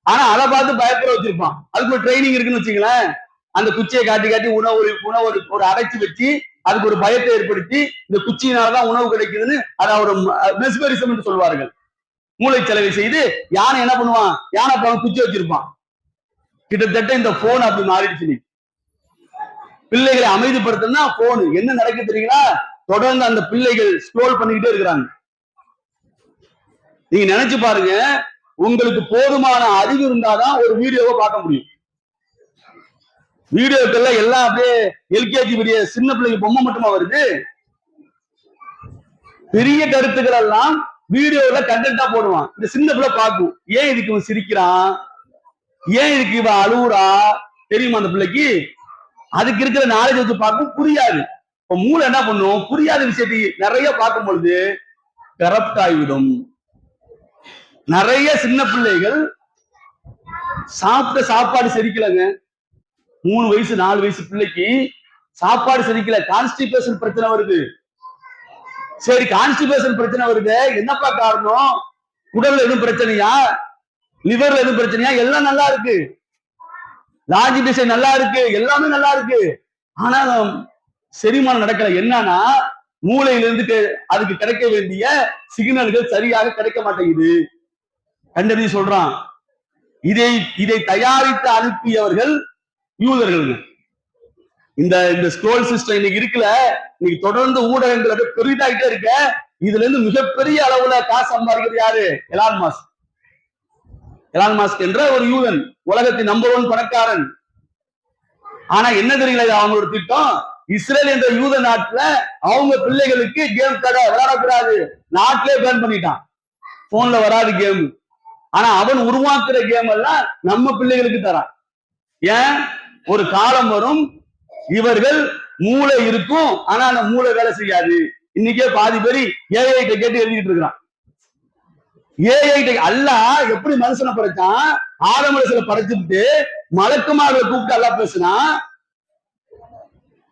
Speaker 1: ஆனா அதை பார்த்து பயப்பட வச்சிருப்பான். அதுக்கு ஒரு ட்ரைனிங் இருக்குன்னு வச்சுங்களேன். அந்த குச்சியை காட்டி காட்டி உணவு அடைச்சி வச்சு அதுக்கு ஒரு பயத்தை ஏற்படுத்தி இந்த குச்சியினாலதான் உணவு கிடைக்குதுன்னு அதை ஒரு மெஸ்மரிசம் என்று சொல்வார்கள். மூளை செலவை செய்து யானை என்ன பண்ணுவான், யானை குச்சி வச்சிருப்பான். கிட்டத்தட்ட இந்த போன் அப்படி மாறிடுச்சு. பிள்ளைகளை அமைதிப்படுத்தினா போன் என்ன நடக்கு தெரியுங்களா? தொடர்ந்து அந்த பிள்ளைகள் ஸ்க்ரோல் பண்ணிக்கிட்டே இருக்கிறாங்க. நீங்க நினைச்சு பாருங்க, உங்களுக்கு போதுமான அறிவு இருந்தாதான் ஒரு வீடியோவை பார்க்க முடியும். வீடியோக்கள்ல எல்லாம் அப்படியே எல்கேஜி வீடியோ, சின்ன பிள்ளைங்க பொம்மை மட்டுமா வருது? பெரிய கருத்துக்கள் எல்லாம் வீடியோல கண்டென்ட்டா போடுவான். இந்த சின்ன பிள்ளை பார்க்கும், ஏன் இதுக்கு இவன் சிரிக்கிறான், ஏன் இதுக்கு இவன் அழுவுறா தெரியுமா அந்த பிள்ளைக்கு? அதுக்கு இருக்கிற நாலேஜ் வச்சு பார்க்கும், புரியாது. இப்ப மூளை என்ன பண்ணும், புரியாத விஷயத்தை நிறைய பார்க்கும் பொழுது கரப்ட் ஆகிவிடும். நிறைய சின்ன பிள்ளைகள் சாப்பிட்ட சாப்பாடு செரிக்கலங்க. 3 வயசு 4 வயசு பிள்ளைக்கு சாப்பாடு செரிக்கல, கான்ஸ்டிபேஷன் பிரச்சனை வருது. சரி, கான்ஸ்டிபேஷன் பிரச்சனை வருது, என்னப்பா காரணம்? உடல்ல எதுவும் பிரச்சனையா, லிவர்ல எதுவும் பிரச்சனையா? எல்லாம் நல்லா இருக்கு, லாஜிக் டிசைன் நல்லா இருக்கு, எல்லாமே நல்லா இருக்கு, ஆனா செரிமானம் நடக்கல. என்னன்னா மூளையிலிருந்து அதுக்கு கிடைக்க வேண்டிய சிக்னல்கள் சரியாக கிடைக்க மாட்டேங்குது. கண்டறி சொல்றான். இதை தயாரித்து அனுப்பியவர்கள் யூதர்கள். இந்த ஸ்க்ரோல் சிஸ்டம் இன்னைக்கு இருக்குல்ல, இன்னைக்கு தொடர்ந்து ஊடகங்கள் பெரிதாகிட்டே இருக்க. இதுல இருந்து மிகப்பெரிய அளவுல காசு சம்பாதிக்கிறது யாரு? Elon Musk. எலான் மாஸ்க் என்ற ஒரு யூதன், உலகத்தின் நம்பர் 1 பணக்காரன். ஆனா என்ன தெரியல அவங்களோட திட்டம், இஸ்ரேல் என்ற யூத நாட்டுல அவங்க பிள்ளைகளுக்கு கேம் கடை விளையாடக்கூடாது, நாட்டிலே பேன் பண்ணிட்டான். போன்ல வராது கேம். ஆனா அவன் உருவாக்குற கேம் எல்லாம் நம்ம பிள்ளைகளுக்கு தரான். ஏன்? ஒரு காலம் வரும் இவர்கள் மூளை இருக்கும், ஆனா அந்த மூளை வேலை செய்யாது. இன்னைக்கே பாதி பேர் ஏஐ கேட்டு எழுதிட்டு இருக்கிறான். ஏஐ அல்லாஹ் எப்படி மனுஷனை படைச்சான், ஆதம் அலைஹிஸ்ஸலாம் படைச்சுட்டு மலக்குமார்களை கூப்பிட்டு அல்லாஹ் பேசினா,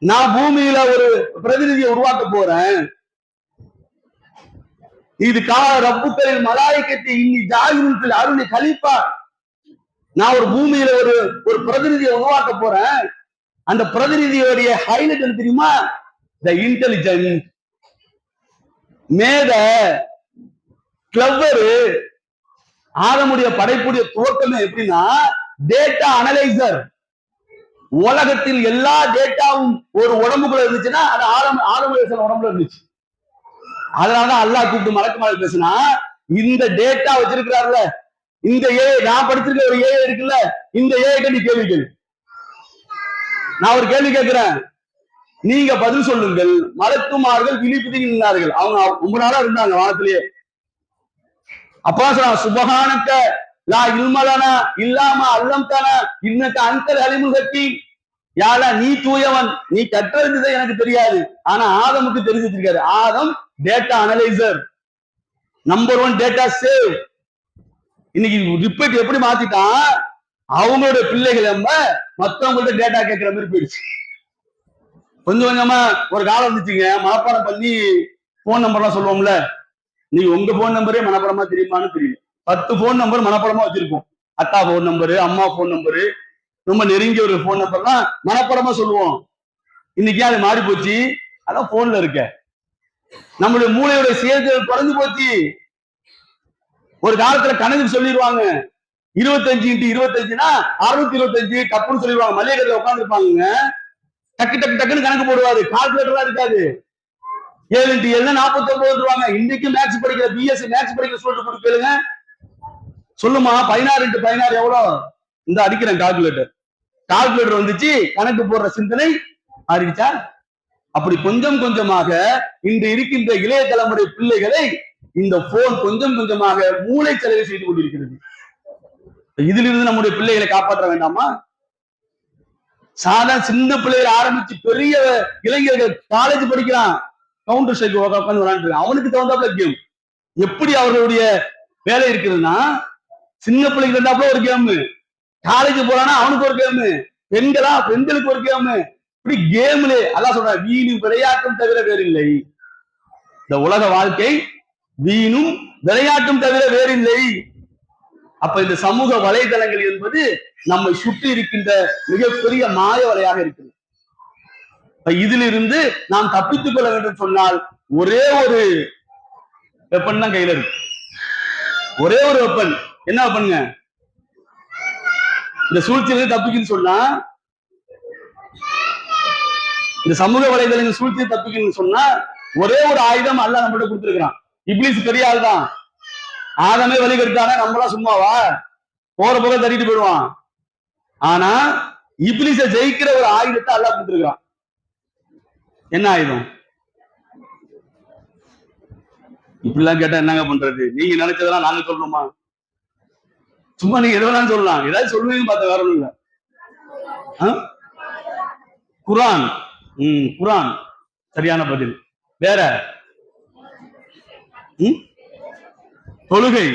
Speaker 1: நான் பூமியில ஒரு பிரதிநிதியை உருவாக்க போறேன், இது ரப்புக்களின் மலாய்க்கத்தை இன்னி ஜாகிரத்தில் அருணி கலிப்பா, நான் ஒரு பூமியில ஒரு பிரதிநிதியை உருவாக்க போறேன். அந்த பிரதிநிதியோடைய ஹைலைட் என்ன தெரியுமா? த இன்டெலிஜென்ட், மேத, கிளவரு. ஆதமுடைய படைப்புடைய துவக்கமே எப்படின்னா டேட்டா அனலைசர். உலகத்தில் எல்லா டேட்டாவும் ஒரு உடம்புக்குள்ள இருந்துச்சுன்னா அது ஆதம் உடம்புல இருந்துச்சு. அதனாலதான் அல்லாஹ் கூப்பிட்டு மலக்குமாரை பேசினா, இந்த டேட்டா வச்சிருக்கிறாருல, இந்த ஏஐ, நான் படிச்சிருக்க ஒரு ஏஐ இருக்குல்ல, இந்த ஏஐ நீ கேள்வி கேள்வி, நான் ஒரு கேள்வி கேட்கிறேன், நீங்க பதில் சொல்லுங்கள். மலக்குமார்கள் விழிப்புதி நின்றார்கள். அவங்க ரொம்ப நாளா இருந்தாங்க வானத்திலேயே. அப்பா சொல்றான், சுபஹானக்க லா இல்மலனா இல்லாம அல்லம்தனா இன்னக அன்தல் அலிமுல் ஹக்கீம். யாரா நீ தூயவன், நீ கற்றறிந்ததை எனக்கு தெரியாது, ஆனா ஆதமுக்கு தெரிஞ்சிருக்காரு. ஆதம் data analyser, number 1 data save. இன்னைக்கு ரிப்பீட் எப்படி மாத்திட்டான், அவங்களோட பிள்ளைகள் நம்ம மத்தவங்கள்ட்ட டேட்டா கேட்கிற மாதிரி போயிடுச்சு. கொஞ்சம் கொஞ்சமா ஒரு காலம் இருந்துச்சுங்க, மனப்பாடம் பண்ணி போன் நம்பர்லாம் சொல்லுவோம்ல, நீங்க உங்க போன் நம்பரே மனப்பாடமா தெரியுமான்னு தெரியும். 10 போன் நம்பர் மனப்பாடமா வச்சிருக்கோம். அத்தா போன் நம்பரு, அம்மா போன் நம்பரு, ரொம்ப நெருங்கிய ஒரு போன் நம்பர்லாம் மனப்பாடமா சொல்லுவோம். இன்னைக்கு அது மாறி போச்சு, அதான் போன்ல இருக்க. நம்மளுடைய மூளையோட செயல்கள் குறைஞ்சு போச்சு. ஒரு காலத்துல கணக்கு சொல்லிடுவாங்க, 25x25னா 625 டப்புன்னு சொல்லிடுவாங்க. மல்லிகை கடையில உட்கார்ந்து இருப்பாங்க, டக்கு டக்கு டக்குன்னு கணக்கு போடுவாரு, கால்குலேட்டர்லாம் இருக்காது. 7x7 49 ரூபாங்க. இன்னைக்கு மேக்ஸ் படிக்கிற பிஎஸ்சி மேக்ஸ் படிக்கிற ஸ்டூடெண்ட் கேளுங்க, சொல்லுமா 16x16 எவ்வளவு? இந்த அடிக்கிறேன் கால்குலேட்டர். கால்குலேட்டர் வந்துச்சு, கணக்கு போடுற சிந்தனை மாறிடுச்சா? அப்படி கொஞ்சம் கொஞ்சமாக இன்று இருக்கின்ற இளைய தலைமுறை பிள்ளைகளை இந்த போன் கொஞ்சம் கொஞ்சமாக மூளை செலவு செய்து கொண்டிருக்கிறது. இதிலிருந்து நம்முடைய பிள்ளைகளை காப்பாற்ற வேண்டாமா? சாதாரண சின்ன பிள்ளைகள் ஆரம்பிச்சு பெரிய இளைஞர்கள் காலேஜ் படிக்கிறான், கவுண்டர் ஸ்ட்ரைக் உட்காந்து விளையாண்டு, அவனுக்கு தகுந்தாப்புல கேம். எப்படி அவர்களுடைய வேலை இருக்குதுன்னா, சின்ன பிள்ளைங்க இருந்தாப்புல ஒரு கேம், காலேஜ் போறானா அவனுக்கு ஒரு கேம், பெண்களுக்கு ஒரு கேம், இப்படி கேம்ல அல்லாஹ் சொல்றான், வீணும் விளையாட்டும் தவிர வேறில்லை. இந்த உலக வாழ்க்கை வீணும் விளையாட்டும் தவிர வேறில்லை. அப்ப இந்த சமூக வலைதளங்கள் என்பது நம்மை சுற்றி இருக்கின்ற மிகப்பெரிய மாய வலையாக இருக்கிறது. இதிலிருந்து நாம் தப்பித்துக் கொள்ள வேண்டும் சொன்னால் ஒரே ஒரு வெப்பன் தான் கையில இருக்கு. ஒரே ஒரு வெப்பன். என்ன வெப்பனுங்க? இந்த சூழ்ச்சியிலிருந்து தப்பிக்கணும்னு சொன்னா, இந்த சமூக வலைதளங்கள் சூழ்ச்சியை தப்பிக்கணும்னு சொன்னா ஒரே ஒரு ஆயுதம் அல்லாஹ் நம்மகிட்ட கொடுத்திருக்கிறான். இப்லீஸ் பெரிய ஆள் தான், ஆதமே வழிகெடுத்தானே, நம்மளாம் சும்மாவா? போற போக தட்டிட்டு போயிடுவான். ஆனா இப்லீஸை ஜெயிக்கிற ஒரு ஆயுதத்தை அல்லாஹ் கொடுத்திருக்கிறான். என்ன ஆயுதம்? இப்படிலாம் கேட்டா என்னங்க பண்றது? நீங்க நினைச்சதெல்லாம் நாங்க சொல்லணுமா? சும்மா நீங்க எது வேணாலும் சொல்லலாம், ஏதாவது சொல்லுவீங்கன்னு பார்த்த வேற ஒண்ணும் இல்ல. குரான். குரான் சரியான பதில். வேற தொழுகை,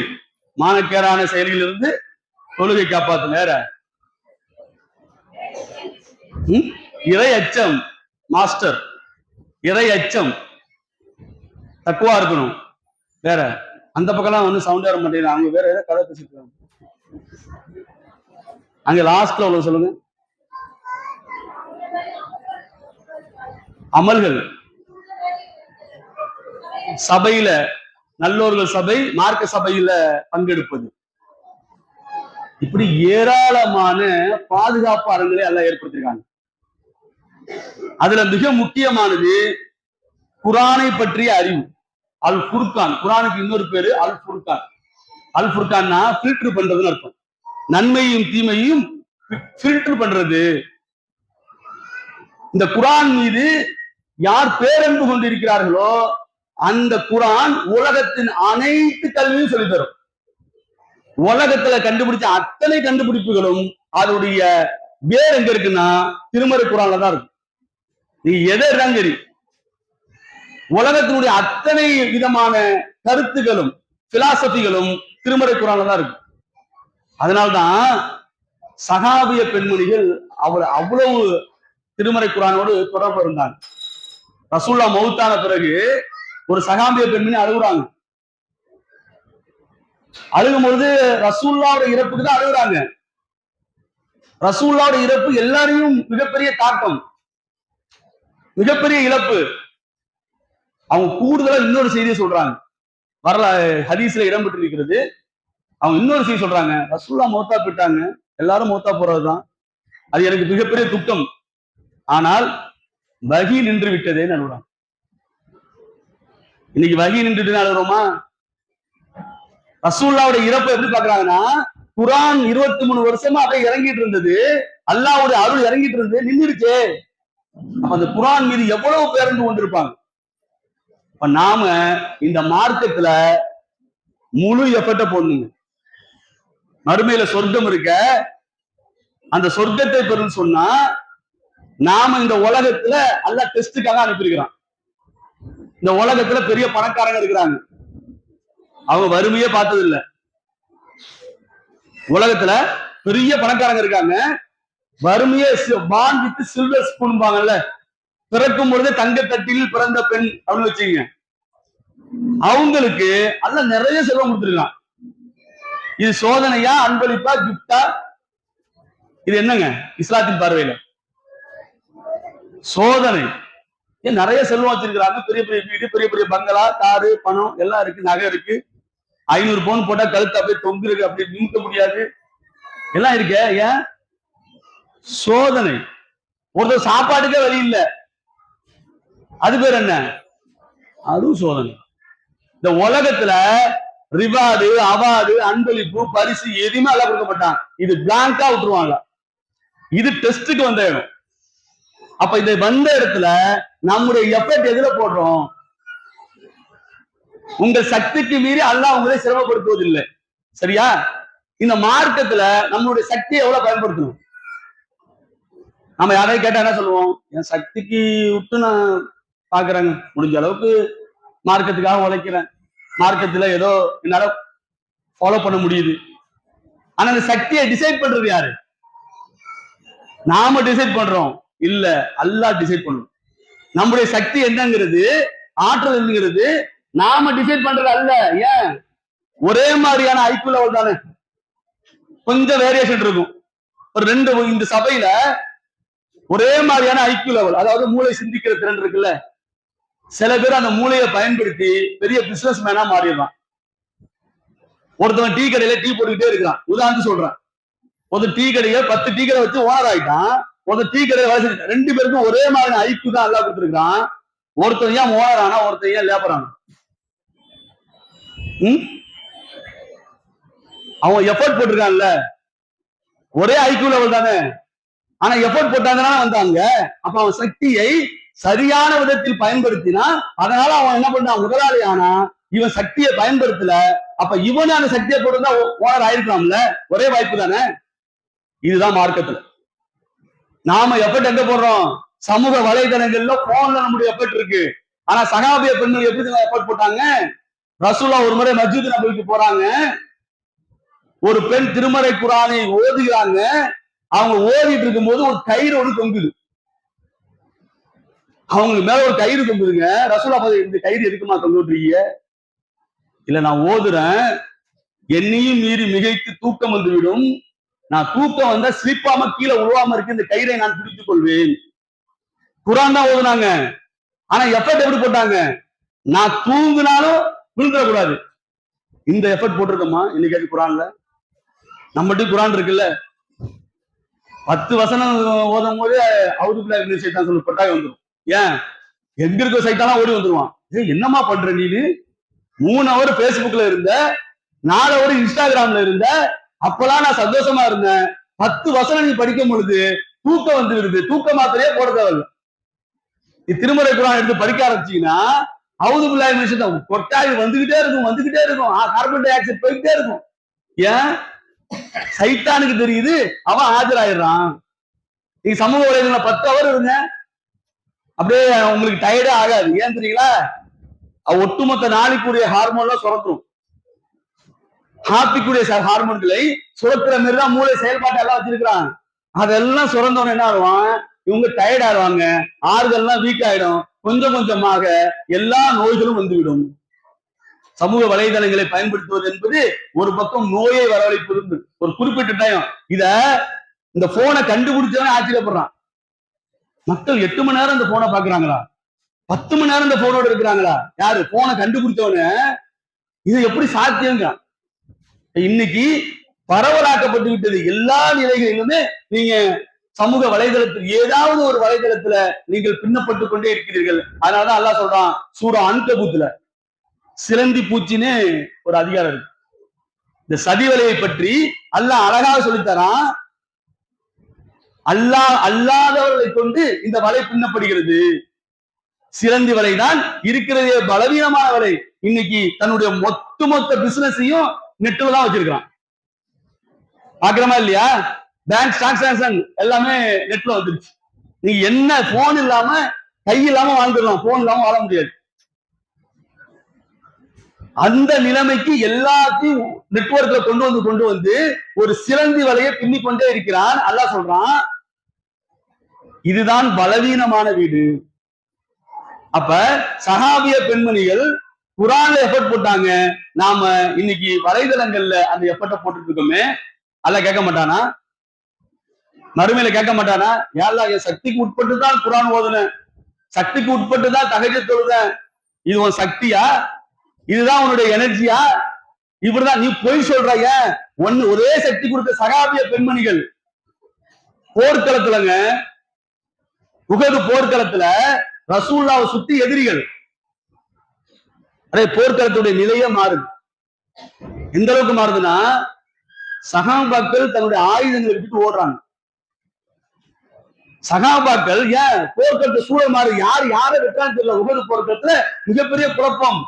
Speaker 1: மானக்கேரான செயல்களிலிருந்து தொழுகை காப்பாத்து. வேற இறை அச்சம். மாஸ்டர் இறை அச்சம், தக்குவா இருக்கணும். வேற அந்த பக்கம்லாம் வந்து சவுண்ட் வர மாட்டேங்குது, அவங்க வேற ஏதாவது கதை பேசிட்டு அங்க லாஸ்ட்ல உள்ள சொல்லுங்க. அமல்கள், சபையில நல்லோர்கள் சபை, மார்க்க சபையில பங்கெடுப்பது, இப்படி ஏராளமான பாதுகாப்பு அறங்களை எல்லாம் ஏற்படுத்திருக்காங்க. அதுல மிக முக்கியமானது குரானை பற்றிய அறிவு. அல் ஃபுர்கான், குரானுக்கு இன்னொரு பேரு அல் ஃபுர்கான். அல் ஃபுர்கான்னா ஃபில்டர் பண்றதுன்னு அர்த்தம். நன்மையும் தீமையும் ஃபில்டர் பண்றது. இந்த குரான் மீது யார் பேரன்பு கொண்டிருக்கிறார்களோ அந்த குரான் உலகத்தின் அனைத்து கல்வியும் சொல்லி தரும். உலகத்துல கண்டுபிடிச்ச அத்தனை கண்டுபிடிப்புகளும் அதனுடைய வேர் எங்க இருக்குன்னா திருமறை குரான்ல தான் இருக்கு. நீ எதை இருந்தாலும் சரி, உலகத்தினுடைய அத்தனை விதமான கருத்துகளும் பிலாசபிகளும் திருமறை குரான்ல தான் இருக்கு. அதனால்தான் சகாபிய பெண்மணிகள் அவ்வளவு திருமறை குரானோடு தொடர்பு இருந்தாங்க. ரசூல்லா மௌத்தான பிறகு ஒரு சகாபிய பெண்மணி அழுகுறாங்க. அழுகும் பொழுது ரசூல்லாவோட இறப்புக்கு தான் அழுகுறாங்க. ரசூல்லாவோட இறப்பு எல்லாரையும் மிகப்பெரிய தாக்கம், மிகப்பெரிய இழப்பு. அவங்க கூடுதலா இன்னொரு செய்தியை சொல்றாங்க, வரல ஹதீஸ்ல இடம்பெற்றிருக்கிறது. அவங்க இன்னொரு செய்தி சொல்றாங்க, ரசூல்லா மௌத்தா போயிட்டாங்க, எல்லாரும் மௌத்தா போறதுதான், அது எனக்கு மிகப்பெரிய துக்கம், ஆனால் வகி நின்று விட்டதேன்னு அழுகுறாங்க. இன்னைக்கு வகி நின்றுட்டுன்னு அழுகுறோமா? ரசூல்லாவோட இறப்பை எப்படி பாக்குறாங்கன்னா, குரான் 23 வருஷமா அப்படியே இறங்கிட்டு இருந்தது, அல்லாஹ்வுடைய அருள் இறங்கிட்டு இருந்தது, நின்றுடுச்சே. அந்த குரான் மீது எவ்வளவு பேரன்பு கொண்டிருப்பாங்க. இப்ப நாம இந்த மார்க்கத்துல முழு எஃபர்ட்டை போடணுங்க. மறுமையில சொர்க்கம் இருக்க, அந்த சொர்க்கத்தை பெறுன்னு சொன்னா நாம இந்த உலகத்துல அல்லாஹ் டெஸ்டுக்காக அனுப்பியிருக்கிறான். இந்த உலகத்துல பெரிய பணக்காரங்க இருக்கிறாங்க, அவங்க வறுமையே பார்த்தது இல்ல. உலகத்துல பெரிய பணக்காரங்க இருக்காங்க, வறுமையே பான் வித் சில்வர் ஸ்பூன்பாங்கல்ல, பிறக்கும் பொழுது தங்கத்தட்டில் பிறந்த பெண் அப்படின்னு வச்சுங்க, அவங்களுக்கு அல்லாஹ் நிறைய செல்வம் கொடுத்துருக்கான். இது சோதனையா, அன்பளிப்பா, கிஃப்டா? இது என்னங்க இஸ்லாத்தின் பார்வையில? சோதனை. நிறைய செல்வம் வச்சிருக்கிறாங்க, பெரிய பெரிய வீடு, பெரிய பெரிய பங்களா, காரு, பணம் எல்லாம் இருக்கு, நகை இருக்கு, 500 பவுன் போட்டா கழுத்து அப்படியே தொங்கு இருக்கு, அப்படியே நிமிக்க முடியாது, எல்லாம் இருக்க. ஏன்? சோதனை. ஒருத்தர் சாப்பாட்டுக்கே வழி இல்ல, அது பேர் என்ன? அதுவும் சோதனை. இந்த உலகத்துல ரிவார்டு, அவார்டு, அன்பளிப்பு, பரிசு எதுவுமே எல்லாம் கொடுக்க மாட்டான். இது பிளாங்கா விட்டுருவாங்க. இது டெஸ்டுக்கு வந்த இடம். அப்ப இந்த வந்த இடத்துல நம்முடைய எஃபர்ட் எதுல போடுறோம்? உங்க சக்திக்கு மீறி அல்லாஹ் உங்களை சிரமப்படுத்துவதில்லை, சரியா? இந்த மார்க்கத்துல நம்மளுடைய சக்தியை எவ்வளவு பயன்படுத்தணும்? நம்ம யாரையும் கேட்டா என்ன சொல்லுவோம்? என் சக்திக்கு விட்டு நான் பாக்குறேங்க, முடிஞ்ச அளவுக்கு மார்க்கத்துக்காக உழைக்கிறேன், மார்க்கத்துல ஏதோ என்னால ஃபாலோ பண்ண முடியுது. ஆனா அந்த சக்தியை டிசைட் பண்றது யாரு? நாம டிசைட் பண்றோம் இல்ல, அல்லாஹ் டிசைட் பண்ணும். நம்முடைய சக்தி என்னங்கிறது, ஆற்றல் என்னங்கிறது நாம டிசைட் பண்றது அல்ல. ஏன்? ஒரே மாதிரியான ஐக்யூ லெவல் தானே, கொஞ்சம் வேரியேஷன் இருக்கும். ஒரு ரெண்டு இந்த சபையில ஒரே மாதிரியான ஐக்யூ லெவல், அதாவது மூளை சிந்திக்கிற திறன் இருக்குல்ல, சில பேர் அந்த மூளையை பயன்படுத்தி பெரிய பிசினஸ் மேனா மாறிடுறான். ஒருத்தவன் டீ கடையில டீ போட்டுக்கிட்டே இருக்கான், உதாரணத்துக்கு சொல்றான். ஒரு டீ கடையை 10 டீ கடை வச்சு ஓனர் ஆயிட்டான், ஒரு டீ கடையை வேலை செஞ்சு, ரெண்டு பேருக்கும் ஒரே மாதிரி ஐக்யூ தான் எல்லாம் கொடுத்துருக்கான். ஒருத்தன் ஏன் ஓனர் ஆனா, ஒருத்தன் ஏன் லேபர் ஆனா? அவன் எஃபர்ட் போட்டிருக்கான்ல, ஒரே ஐக்யூ லெவல் தானே, ஆனா எஃபர்ட் போட்டாங்கன்னா வந்தாங்க. அப்ப அவன் சக்தியை சரியான விதத்தில் பயன்படுத்தினா, அதனால அவன் என்ன பண்றான்? முதலாளி ஆனா. இவன் சக்தியை பயன்படுத்தல, அப்ப இவனு அந்த சக்தியை போட்டு ஓனர் ஆயிருக்கலாம்ல, ஒரே வாய்ப்பு தானே. இதுதான் மார்க்கத்துல நாம எஃபர்ட் எங்க போடுறோம்? சமூக வலைதளங்கள்ல, போன்ல நம்முடைய எஃபர்ட் இருக்கு. ஆனா சகாபிய பெண்கள் எப்படி எஃபர்ட் போட்டாங்க? ரசூலா ஒரு முறை மஸ்ஜித் நபவிக்கு போறாங்க, ஒரு பெண் திருமறை குரானை ஓதுகிறாங்க. அவங்க ஓதிட்டு இருக்கும் போது ஒரு கயிறு ஒன்று தொங்குது, அவங்களுக்கு மேல ஒரு கயிறு தொங்குதுங்க. ரசூலா இந்த கயிறு எதுக்குமா தொங்குறீங்க? இல்ல, நான் ஓதுறேன், என்னையும் மீறி மிகைத்து தூக்கம் வந்துவிடும், நான் தூக்கம் வந்தா ஸ்லிப்பாம கீழே உழுவாம இருக்கு, இந்த கயிறை நான் பிடித்துக் கொள்வேன். குரான் தான் ஓதுனாங்க, ஆனா எஃபர்ட் எப்படி போட்டாங்க? நான் தூங்குனாலும் விழுந்துடக்கூடாது, இந்த எஃபர்ட் போட்டிருக்கோமா இன்னைக்கு குரான்ல? நம்மகிட்ட குரான் இருக்குல்ல, 10 வசனம் ஓதும் போது அவுதுபில்லா மினஷ் ஷைத்தானிர் ரஜீம் பட்டாய் வந்துடும். ஏன்? எங்க இருக்க சைத்தானா ஓடி வந்துருவான். என்னமா பண்ற நீ? 3 ஹவர் பேஸ்புக்ல இருந்த, நாளை ஒரு இன்ஸ்டாகிராம்ல இருந்த, அப்பெல்லாம் நான் சந்தோஷமா இருந்தேன். 10 வசனம் நீ படிக்கும் பொழுது தூக்கம் வந்து விடுது. தூக்க மாத்திரையே போட தேவையில்ல. நீ திருமறை குரான் எடுத்து படிக்க ஆரம்பிச்சீங்கன்னா, அவுது பில்லாஹி மினஷ் ஷைத்தானிர் கொட்டாய் வந்துகிட்டே இருக்கும். கார்பன் டை ஆக்சைடு போய்கிட்டே இருக்கும். ஏன்? சைத்தானுக்கு தெரியுது, அவன் ஆஜராயிடுறான். நீங்க சமூக வலைதளங்கள 10 ஹவர் இருங்க, அப்படியே உங்களுக்கு டயர்டே ஆகாது. ஏன் தெரியுங்களா? ஒட்டுமொத்த நாளைக்குரிய ஹார்மோன்லாம் சுரக்கும். ஹாப்பிக்குரிய ஹார்மோன்களை சுரக்கிற மாதிரி தான் மூளை செயல்பாட்டை எல்லாம் வச்சிருக்கிறான். அதெல்லாம் சுரந்தவன என்ன ஆடுவான், இவங்க டயர்ட் ஆடுவாங்க, ஆறுதல்லாம் வீக் ஆயிடும். கொஞ்சம் கொஞ்சமாக எல்லா நோய்களும் வந்துவிடும். சமூக வலைதளங்களை பயன்படுத்துவது என்பது ஒரு பக்கம் நோயை வரவழைப்பது. ஒரு குறிப்பிட்ட டைம் இத இந்த போனை கண்டுபிடிச்சவனே ஆச்சரியப்படுறான். மக்கள் 8 மணி நேரம் இந்த போனை பாக்குறாங்களா, 10 மணி நேரம் இந்த போனோட இருக்கிறாங்களா? யாரு? போனை கண்டுபிடிச்சவன இது எப்படி சாத்தியங்க? இன்னைக்கு பரவலாக்கப்பட்டு விட்டது. எல்லா நிலைகளிலுமே நீங்க சமூக வலைதளத்தில் ஏதாவது ஒரு வலைதளத்துல நீங்கள் பின்னப்பட்டு கொண்டே இருக்கிறீர்கள். அதனாலதான் அல்லாஹ் சொல்றான் சூரா அன்கபூத்ல, சிலந்தி பூச்சின்னு ஒரு அதிகாரம் இருக்கு. இந்த சதி வலையை பற்றி அல்லாஹ் அழகாக சொல்லித்தரான். அல்லாதவர்களை கொண்டு இந்த வலை பின்னப்படுகிறது. சிலந்தி வலைதான் இருக்கிறதே பலவீனமான வலை. இன்னைக்கு தன்னுடைய மொத்த பிசினஸையும் நெட்ல தான் வச்சிருக்கான். பாக்குறமா இல்லையா? பேங்க் டிரான்சாக்சன் எல்லாமே நெட்ல வந்துருச்சு. நீங்க என்ன போன் இல்லாம, கை இல்லாம வாழ்ந்துடலாம், போன் இல்லாம வாழ முடியாது. அந்த நிலைமைக்கு எல்லாத்தையும் நெட்வொர்க்ல கொண்டு வந்து ஒரு சிலந்தி வலையை பின்னிக்கொண்டே இருக்கிறான். அல்லாஹ் சொல்றான், இதுதான் பலவீனமான வீடு. அப்ப சஹாபிய பெண்மணிகள் குரான்ல எஃபர்ட் போட்டாங்க. நாம இன்னைக்கு வலைதளங்கள்ல அந்த எஃபர்ட்டை போட்டுட்டு இருக்கோமே, அல்லாஹ் கேட்க மாட்டானா? மறுமையில கேட்க மாட்டானா? யாரெல்லாம் என் சக்திக்கு உட்பட்டு தான் குரான் ஓதுனேன், சக்திக்கு உட்பட்டு தான் தஹஜ்ஜுத் தொழுதேன், இது உன் சக்தியா? இதுதான் உன்னுடைய எனர்ஜியா? இப்படிதான் நீ பொய் சொல்றீங்க. ஒரே சக்தி கொடுத்த சகாபிய பெண்மணிகள் போர்க்களத்துலங்க, உஹது போர்க்களத்துல ரசூலுல்லாஹ்வை சுத்தி எதிரிகள். அதே போர்க்களத்துடைய நிலையே மாறுது. எந்த அளவுக்கு மாறுதுன்னா, சகாபாக்கள் தன்னுடைய ஆயுதங்களை விட்டு ஓடுறாங்க. சகாபாக்கள் ஏன் போர்க்களத்தை சூழல் மாறு, யாரை வெட்டான்னு தெரியல. உஹது போர்க்களத்துல மிகப்பெரிய குழப்பம்.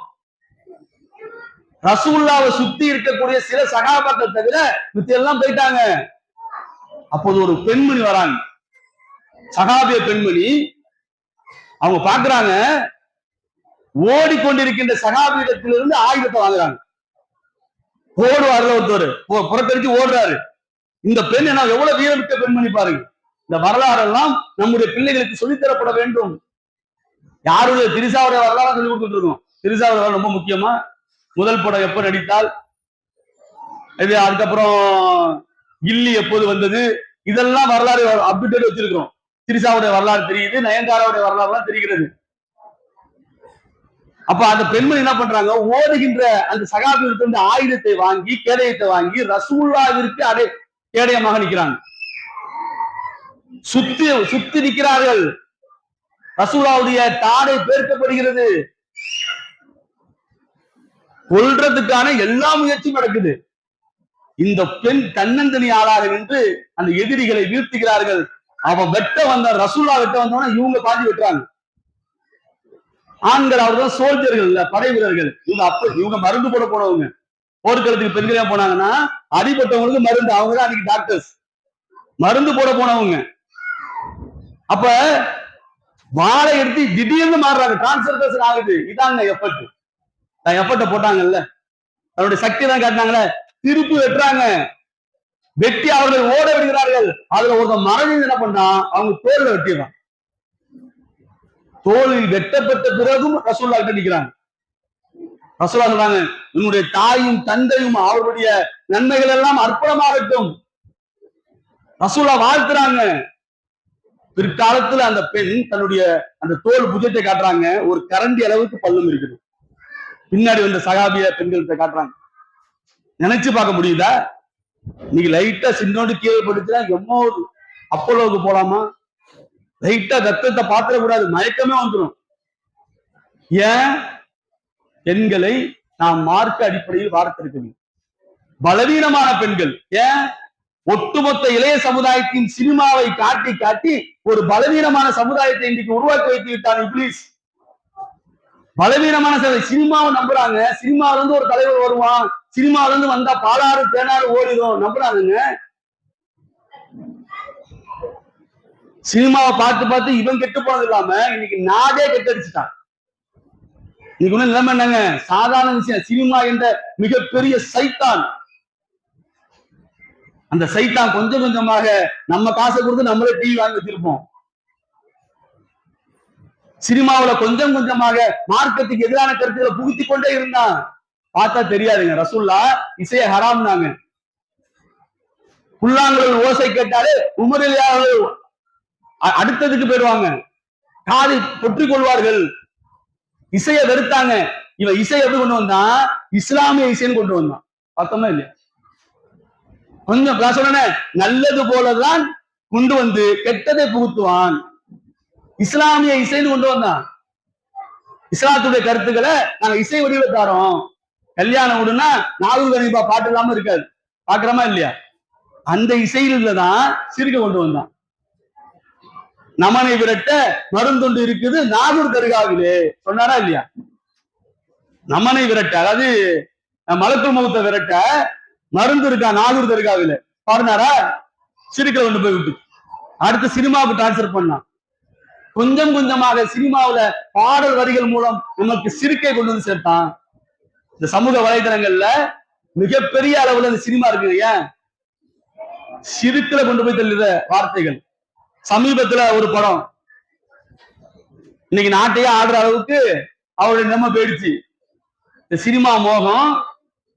Speaker 1: ரசூலுல்லாஹ்வை சுத்தி இருக்கக்கூடிய சில சகாபாக்கள் தவிர மித்த எல்லாம் போயிட்டாங்க. அப்போது ஒரு பெண்மணி வராங்க, சகாபிய பெண்மணி. அவங்க பாக்குறாங்க, ஓடிக்கொண்டிருக்கின்ற சகாபியிடத்திலிருந்து ஆயுதத்தை வாங்குறாங்க. ஓடுவார்ல ஒருத்தர், புறக்கணிச்சு ஓடுறாரு. இந்த பெண் என்ன எவ்வளவு வீரமிக்க பெண்மணி பாருங்க. இந்த வரலாறு எல்லாம் நம்முடைய பிள்ளைகளுக்கு சொல்லித்தரப்பட வேண்டும். யாருடைய திரிசாவுடைய வரலாறு சொல்லி கொடுத்துட்டு இருக்கோம். திரிசாவுடைய வரலாறு ரொம்ப முக்கியமா. முதல் படம் எப்ப நடித்தால், இது அதுக்கப்புறம் கில்லி எப்போது வந்தது, இதெல்லாம் வரலாறு அப்டேட் வச்சிருக்கிறோம். திரிசாவுடைய வரலாறு தெரியுது, நயன்தாராவுடைய வரலாறு எல்லாம் தெரிகிறது. அப்ப அந்த பெண்மணி என்ன பண்றாங்க, ஓடுகின்ற அந்த சகாபியிலிருந்து ஆயுதத்தை வாங்கி, கேடயத்தை வாங்கி ரசூலுல்லாஹ்விற்கு கேடயமாக நிற்கிறாங்க. சுத்தி நிற்கிறார்கள். ரசூலுல்லாஹ்வுடைய தாடை பேர்க்கப்படுகிறது. கொல்றதுக்கான எல்லா முயற்சியும் நடக்குது. இந்த பெண் தன்னந்தனி ஆளாக நின்று அந்த எதிரிகளை வீழ்த்துகிறார்கள். அவன் வெட்ட வந்த ரசூலுல்லாஹ் வெட்ட வந்தவன இவங்க பாதி வெட்டுறாங்க. ஆண்கள் அவர்கள் சோல்ஜர்கள் இல்ல, படை வீரர்கள். இவங்க மருந்து போட போனவங்க. போர்க்களத்துக்கு பெண்களே போனாங்கன்னா அடிபட்டவங்களுக்கு மருந்து, அவங்கதான் அன்னைக்கு டாக்டர்ஸ், மருந்து போட போனவங்க. அப்ப வாழை எடுத்து திடீர்னு மாறுறாங்க, டிரான்ஸ்பர்டேஷன் ஆகுது. இதாங்க எஃபர்ட். எஃபர்ட்டை போட்டாங்கல்ல, அவருடைய சக்தி தான் காட்டினாங்கல்ல, திருப்பி வெட்டுறாங்க. வெட்டி அவர்கள் ஓட விடுகிறார்கள். அதுல ஒரு மறைஞ்சு என்ன பண்ணா, அவங்க தோல்ல வெட்டிடுறான். தோலில் வெட்டப்பட்ட பிறகும் ரசூலுல்லாஹ் கிட்ட நிக்கிறாங்க. ரசூலுல்லாஹ் சொல்றாங்க, உன்னுடைய தாயும் தந்தையும் அவருடைய நன்மைகள் எல்லாம் அர்ப்பணமாகட்டும். ரசூலுல்லாஹ் வாழ்த்துறாங்க. பிற்காலத்துல அந்த பெண் தன்னுடைய அந்த தோல் புஜத்தை காட்டுறாங்க. ஒரு கரண்டி அளவுக்கு பல்லும் இருக்குது. பின்னாடி வந்த சகாபிய பெண்கள்கிட்ட காட்டுறாங்க. நினைச்சு பார்க்க முடியுதா? நீங்க லைட்டா சின்னோடு கீழே படுத்துனா எம்மோது அப்போலோவுக்கு போலாமா? லைட்டா ரத்தத்தை பாத்திரக்கூடாது, மயக்கமே வந்துடும். ஏன்? பெண்களை நாம் மார்க்க அடிப்படையில் வார்த்திருக்கணும். பலவீனமான பெண்கள். ஏன்? ஒட்டுமொத்த இளைய சமுதாயத்தின் சினிமாவை காட்டி காட்டி ஒரு பலவீனமான சமுதாயத்தை இன்றைக்கு உருவாக்கி வைத்து விட்டான் இப்ளீஸ். பலவீனமான சினிமாவை நம்புறாங்க. சினிமாவில இருந்து ஒரு தலைவர் வருவான், சினிமாவில இருந்து வந்தா பாலாறு தேனாறு ஓடிடும் நம்புறாங்க. சினிமாவை பார்த்து பார்த்து இவன் கெட்டு போனது இல்லாம இன்னைக்கு நாடே கெட்டடிச்சுட்டான். இன்னைக்கு ஒண்ணு நிலைமை என்னங்க? சாதாரண விஷயம். சினிமா என்ற மிகப்பெரிய சைத்தான். அந்த சைத்தான் கொஞ்சம் கொஞ்சமாக நம்ம காசை கொடுத்து நம்மளே டிவி வாங்கி வச்சிருப்போம். சினிமாவுல கொஞ்சம் கொஞ்சமாக மார்க்கத்துக்கு எதிரான கருத்துக்களை புகுத்தி கொண்டே இருந்தான். பார்த்தா தெரியாதுங்க. ரசூல்லா இசைய ஹராம்னாங்க. புல்லாங்குழல் ஓசை கேட்டாலே உமரியா அடுத்ததுக்கு போயிடுவாங்க, காதை தொற்றிக் கொள்வார்கள். இசையை வெறுத்தாங்க. இவன் இசை எப்படி கொண்டு வந்தான்? இஸ்லாமிய இசைன்னு கொண்டு வந்தான். பார்த்தோம்னா இல்லையா? கொஞ்சம் சொல்றேன், நல்லது போலதான் கொண்டு வந்து கெட்டதை புகுத்துவான். இஸ்லாமிய இசைன்னு கொண்டு வந்தான். இஸ்லாத்துடைய கருத்துக்களை நாங்க இசை வடிவில் தாரோம். கல்யாணம் விடுனா நாகூர் கணிப்பா பாட்டு இல்லாம இருக்காது. பாக்குறோமா இல்லையா? அந்த இசையில தான் சிறுக கொண்டு வந்தான். நமனை விரட்ட மருந்துண்டு இருக்குது நாகூர் தர்காவிலே சொன்னாரா இல்லையா? நமனை விரட்ட, அதாவது மலக்குள் மௌத்த விரட்ட மருந்து இருக்கா நாகூர் தர்காவில பாடினாரா? சிறுக்களை கொண்டு போய் விட்டு அடுத்து சினிமாவுக்கு டிரான்ஸ்பர் பண்ணான். கொஞ்சம் கொஞ்சமாக சினிமாவில பாடல் வரிகள் மூலம் நமக்கு சிறுக்கை கொண்டு வந்து சேர்த்தான். இந்த சமூக வலைதளங்கள்ல மிகப்பெரிய அளவுல இந்த சினிமா இருக்கு. ஏன்? சிறுக்களை கொண்டு போய் தள்ளுற வார்த்தைகள். சமீபத்துல ஒரு படம் இன்னைக்கு நாட்டையே ஆடுற அளவுக்கு அவருடைய நிலைமை போயிடுச்சு. இந்த சினிமா மோகம்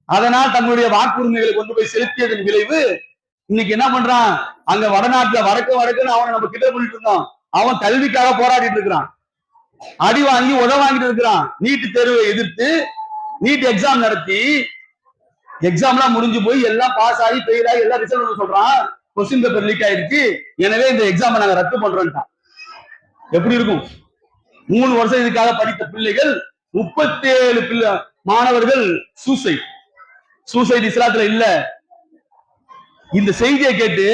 Speaker 1: அதனால் தன்னுடைய வாக்குரிமைகளை கொண்டு போய் செலுத்தியதன் விளைவு இன்னைக்கு என்ன பண்றான்? அங்க வடநாட்டுல வடக்குன்னு அவனை நம்ம கிட்ட பண்ணிட்டு இருந்தோம். அவன் கல்விக்காக போராடிட்டு இருக்கிறான். அடி வாங்கி உத வாங்கிட்டு இருக்கிறான். நீட் தேர்வை எதிர்த்து நீட் எக்ஸாம் நடத்தி எக்ஸாம்லாம் முடிஞ்சு போய் எல்லாம் பாஸ் ஆகி ஃபெயில் ஆகி எல்லாம் ரிசல்ட் சொல்றான். கொஸ்டின் பேப்பர் லீக் ஆயிடுச்சு, எனவே இந்த எக்ஸாம் நாங்க ரத்து பண்றோம்ட்டான். எப்படி இருக்கும்? 3 வருஷம் இதுக்காக படித்த பிள்ளைகள் 37 மாணவர்கள் சூசைட் இஸ்லாத்துல இல்ல. இந்த செய்தியை கேட்டு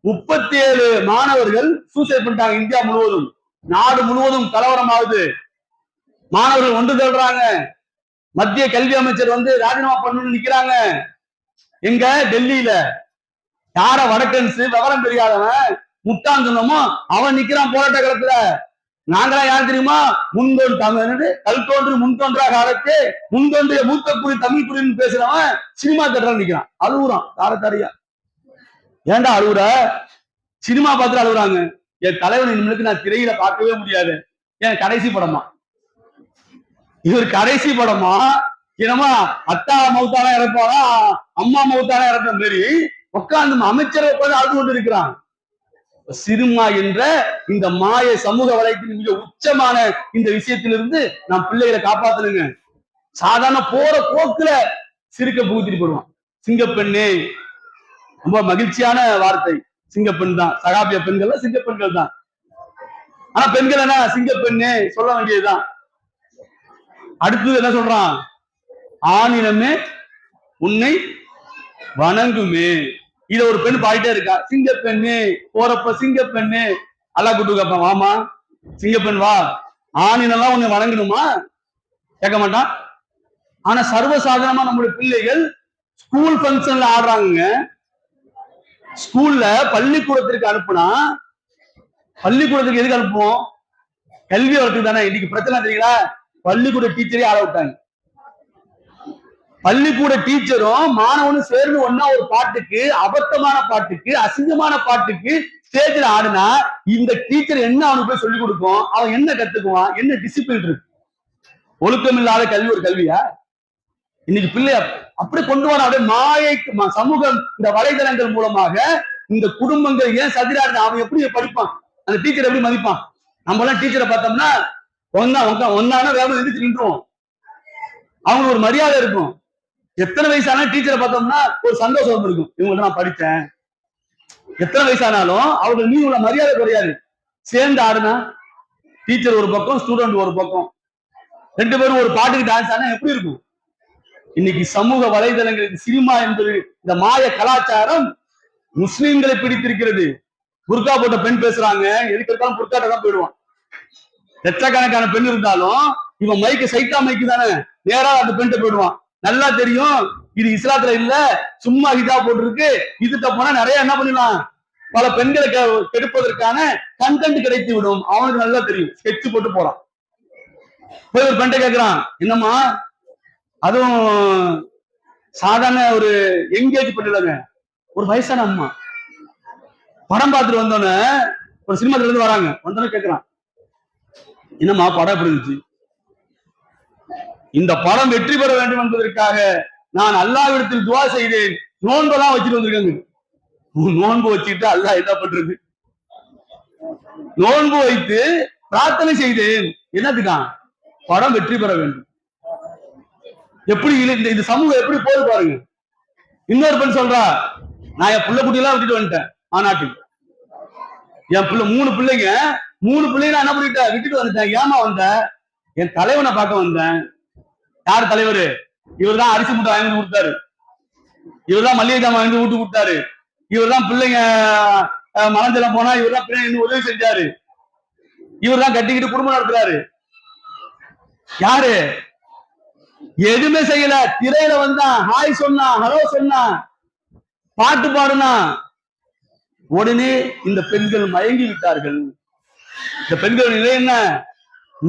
Speaker 1: 37 மாணவர்கள் சூசைட் பண்ணிட்டாங்க. இந்தியா முழுவதும், நாடு முழுவதும் கலவரமாகுது. மாணவர்கள் ஒன்று தேடுறாங்க. மத்திய கல்வி அமைச்சர் வந்து ராஜினாமா பண்ணணும்னு நிக்கிறாங்க. எங்க? டெல்லியில. யார வடக்கன்ஸ் விவரம் தெரியாதவன் முட்டான் சொன்னமோ அவன் நிக்கிறான் போராட்ட காலத்துல. நாங்களா யார் தெரியுமா? முன்தோன் தமிழ் கல் தோன்று முன்தோன்றா காலத்து முன்தோன்றிய மூத்த குடி தமிழ் குடின்னு பேசுறவன் சினிமா தேட்டர் நிக்கிறான். அழுகுறான் தாரத்தாரியா. ஏன்டா அழுகுற? சினிமா பார்த்துட்டு அழுகுறாங்க. என் தலைவன் இனிமேலுக்கு நான் திரையில பார்க்கவே முடியாது. ஏன்? கடைசி படமா இவர்? கடைசி படமா? என்னமா அத்தா மௌத்தானா இறப்பானா அம்மா மௌத்தானா இறப்ப மாரி உட்கார்ந்து அமைச்சரை உட்கார்ந்து அழுது கொண்டு இருக்கிறான். சினிமா என்ற இந்த மாய சமூக வலைத்தின் மிக உச்சமான இந்த விஷயத்திலிருந்து நாம் பிள்ளைகளை காப்பாத்தணுங்க. சாதாரண போற போக்குல சிறுக்க புகுத்திட்டு போடுவான். சிங்கப்பெண்ணே, ரொம்ப மகிழ்ச்சியான வார்த்தை. சிங்கப்பெண் தான். சகாபிய பெண்கள் சிங்கப்பெண்கள் தான். ஆனா பெண்கள் என்ன? சிங்கப்பெண்ணே சொல்ல வேண்டியதுதான். அடுத்தது என்ன சொல்றான்? ஆணினமே உன்னை வணங்குமே. இத ஒரு பெண் பாடிட்டே இருக்கா. சிங்கப்பெண்ணு போறப்ப சிங்கப்பெண்ணு அல்லா கூட்டு கேட்பான். வாமா சிங்கப்பெண் வா, ஆணினெல்லாம் உன்னை வணங்கணுமா? கேட்க மாட்டான். ஆனா சர்வசாதாரணமா நம்மளுடைய பிள்ளைகள் ஸ்கூல் பங்கன்ல ஆடுறாங்க. ஸ்கூல்ல பள்ளிக்கூடத்திற்கு அனுப்புனா, பள்ளிக்கூடத்துக்கு எதுக்கு அனுப்புவோம்? கல்வி வளர்த்துக்கு தானே. இன்னைக்கு பிரச்சனை தெரியுங்களா? பள்ளிக்கூட டீச்சரே ஆள விட்டாங்க. பள்ளிக்கூட டீச்சரும் மாணவனும் சேர்ந்து ஒன்னா ஒரு பாட்டுக்கு, அபத்தமான பாட்டுக்கு, அசிங்கமான பாட்டுக்கு ஸ்டேஜ்ல ஆடுனா இந்த டீச்சர் என்ன அவனுக்கு போய் சொல்லிக் கொடுக்கும்? அவன் என்ன கத்துக்குவான்? என்ன டிசிப்ளின் இருக்கு? ஒழுக்கம் இல்லாத கல்வி ஒரு கல்வியா? இன்னைக்கு பிள்ளைய அப்படி கொண்டு வர அப்படியே மாயைக்கு சமூகம் இந்த வலைதளங்கள் மூலமாக இந்த குடும்பங்கள் ஏன் சதிராடு? அவன் எப்படி படிப்பான்? அந்த டீச்சர் எப்படி மதிப்பான்? நம்ம எல்லாம் டீச்சரை பார்த்தோம்னா ஒன்னான வேலை எதிர்த்து நின்றுவோம். அவங்களுக்கு ஒரு மரியாதை இருக்கும். எத்தனை வயசான டீச்சரை பார்த்தோம்னா ஒரு சந்தோஷம் இருக்கும். இவங்கள்ட்ட நான் படித்தேன். எத்தனை வயசானாலும் அவர்கள் மீது உள்ள மரியாதை குறையாது. சேர்ந்து ஆடுனா டீச்சர் ஒரு பக்கம், ஸ்டூடெண்ட் ஒரு பக்கம், 2 பேரும் ஒரு பாட்டுக்கு டான்ஸ் ஆனா எப்படி இருக்கும்? இன்னைக்கு சமூக வலைதளங்கள், சினிமா என்பது இந்த மாய கலாச்சாரம் முஸ்லிம்களை பிடித்திருக்கிறது. புர்கா போட்ட பெண் பேசுறாங்க, எதுக்கு இருக்காலும் புர்காட்ட தான் போயிடுவான். லட்சக்கணக்கான பெண் இருந்தாலும் இவன் மைக்கு சைத்தா மைக்கு தானே, நேரா அந்த பெண்கிட்ட போயிடுவான். நல்லா தெரியும் இது இஸ்லாத்துல இல்ல, சும்மா ஹிஜாப் போட்டிருக்கு, இதுட்ட போனா நிறைய என்ன பண்ணலாம், பல பெண்களை கெடுப்பதற்கான கண்டென்ட் கிடைத்து விடும். அவனுக்கு நல்லா தெரியும், ஸ்கெட்ச் போட்டு போறான். போய் ஒரு பெண்ட கேட்கிறான், என்னம்மா, அதுவும் சாதாரண ஒரு எங்கேஜ் பண்ணலங்க, ஒரு வயசான அம்மா. படம் பார்த்துட்டு வந்தோன்னே ஒரு சினிமாத்துல இருந்து வராங்க, வந்தோன்னு கேட்கிறான், என்னம்மா படம் எப்படி இருந்துச்சு? இந்த படம் வெற்றி பெற வேண்டும் என்பதற்காக நான் அல்லாஹ்விடத்தில் துவா செய்தேன், நோன்பெல்லாம் வச்சுட்டு வந்திருக்காங்க. நோன்பு வச்சுட்டு அல்லாஹ் என்ன பண்றது, நோன்பு வைத்து பிரார்த்தனை செய்தேன், என்னதுக்கான், படம் வெற்றி பெற வேண்டும். எப்படி இந்த சமூகம் எப்படி போது பாருங்க. இன்னொரு பெண் சொல்றா, நான் என் பிள்ளை குட்டியெல்லாம் விட்டுட்டு வந்துட்டேன் மாநாட்டுக்கு. என் பிள்ளை 3 பிள்ளைங்க, 3 பிள்ளைங்க நான் என்ன பண்ணிட்டேன், விட்டுட்டு வந்துட்டேன். ஏமா வந்த? என் தலைவனை பார்க்க வந்தேன். யார் தலைவர்? இவர் தான் அரிசி மூட்டை வாங்கி கொடுத்தாரு, இவர் தான் மல்லிகை ஜாமான் வாங்கி வீட்டு கொடுத்தாரு, இவர் தான் பிள்ளைங்க மலஞ்சலம் போனா இவர் தான் பிள்ளைங்க உதவி செஞ்சாரு, இவர் தான் கட்டிக்கிட்டு குடும்பம் நடத்துறாரு. யாரு? எதுவுமே செய்யல. திரையில வந்தான், ஹாய் சொன்னா, ஹலோ சொன்னா, பாட்டு பாடுனா, உடனே இந்த பெண்கள் மயங்கி விட்டார்கள். இந்த பெண்கள் நிலை என்ன?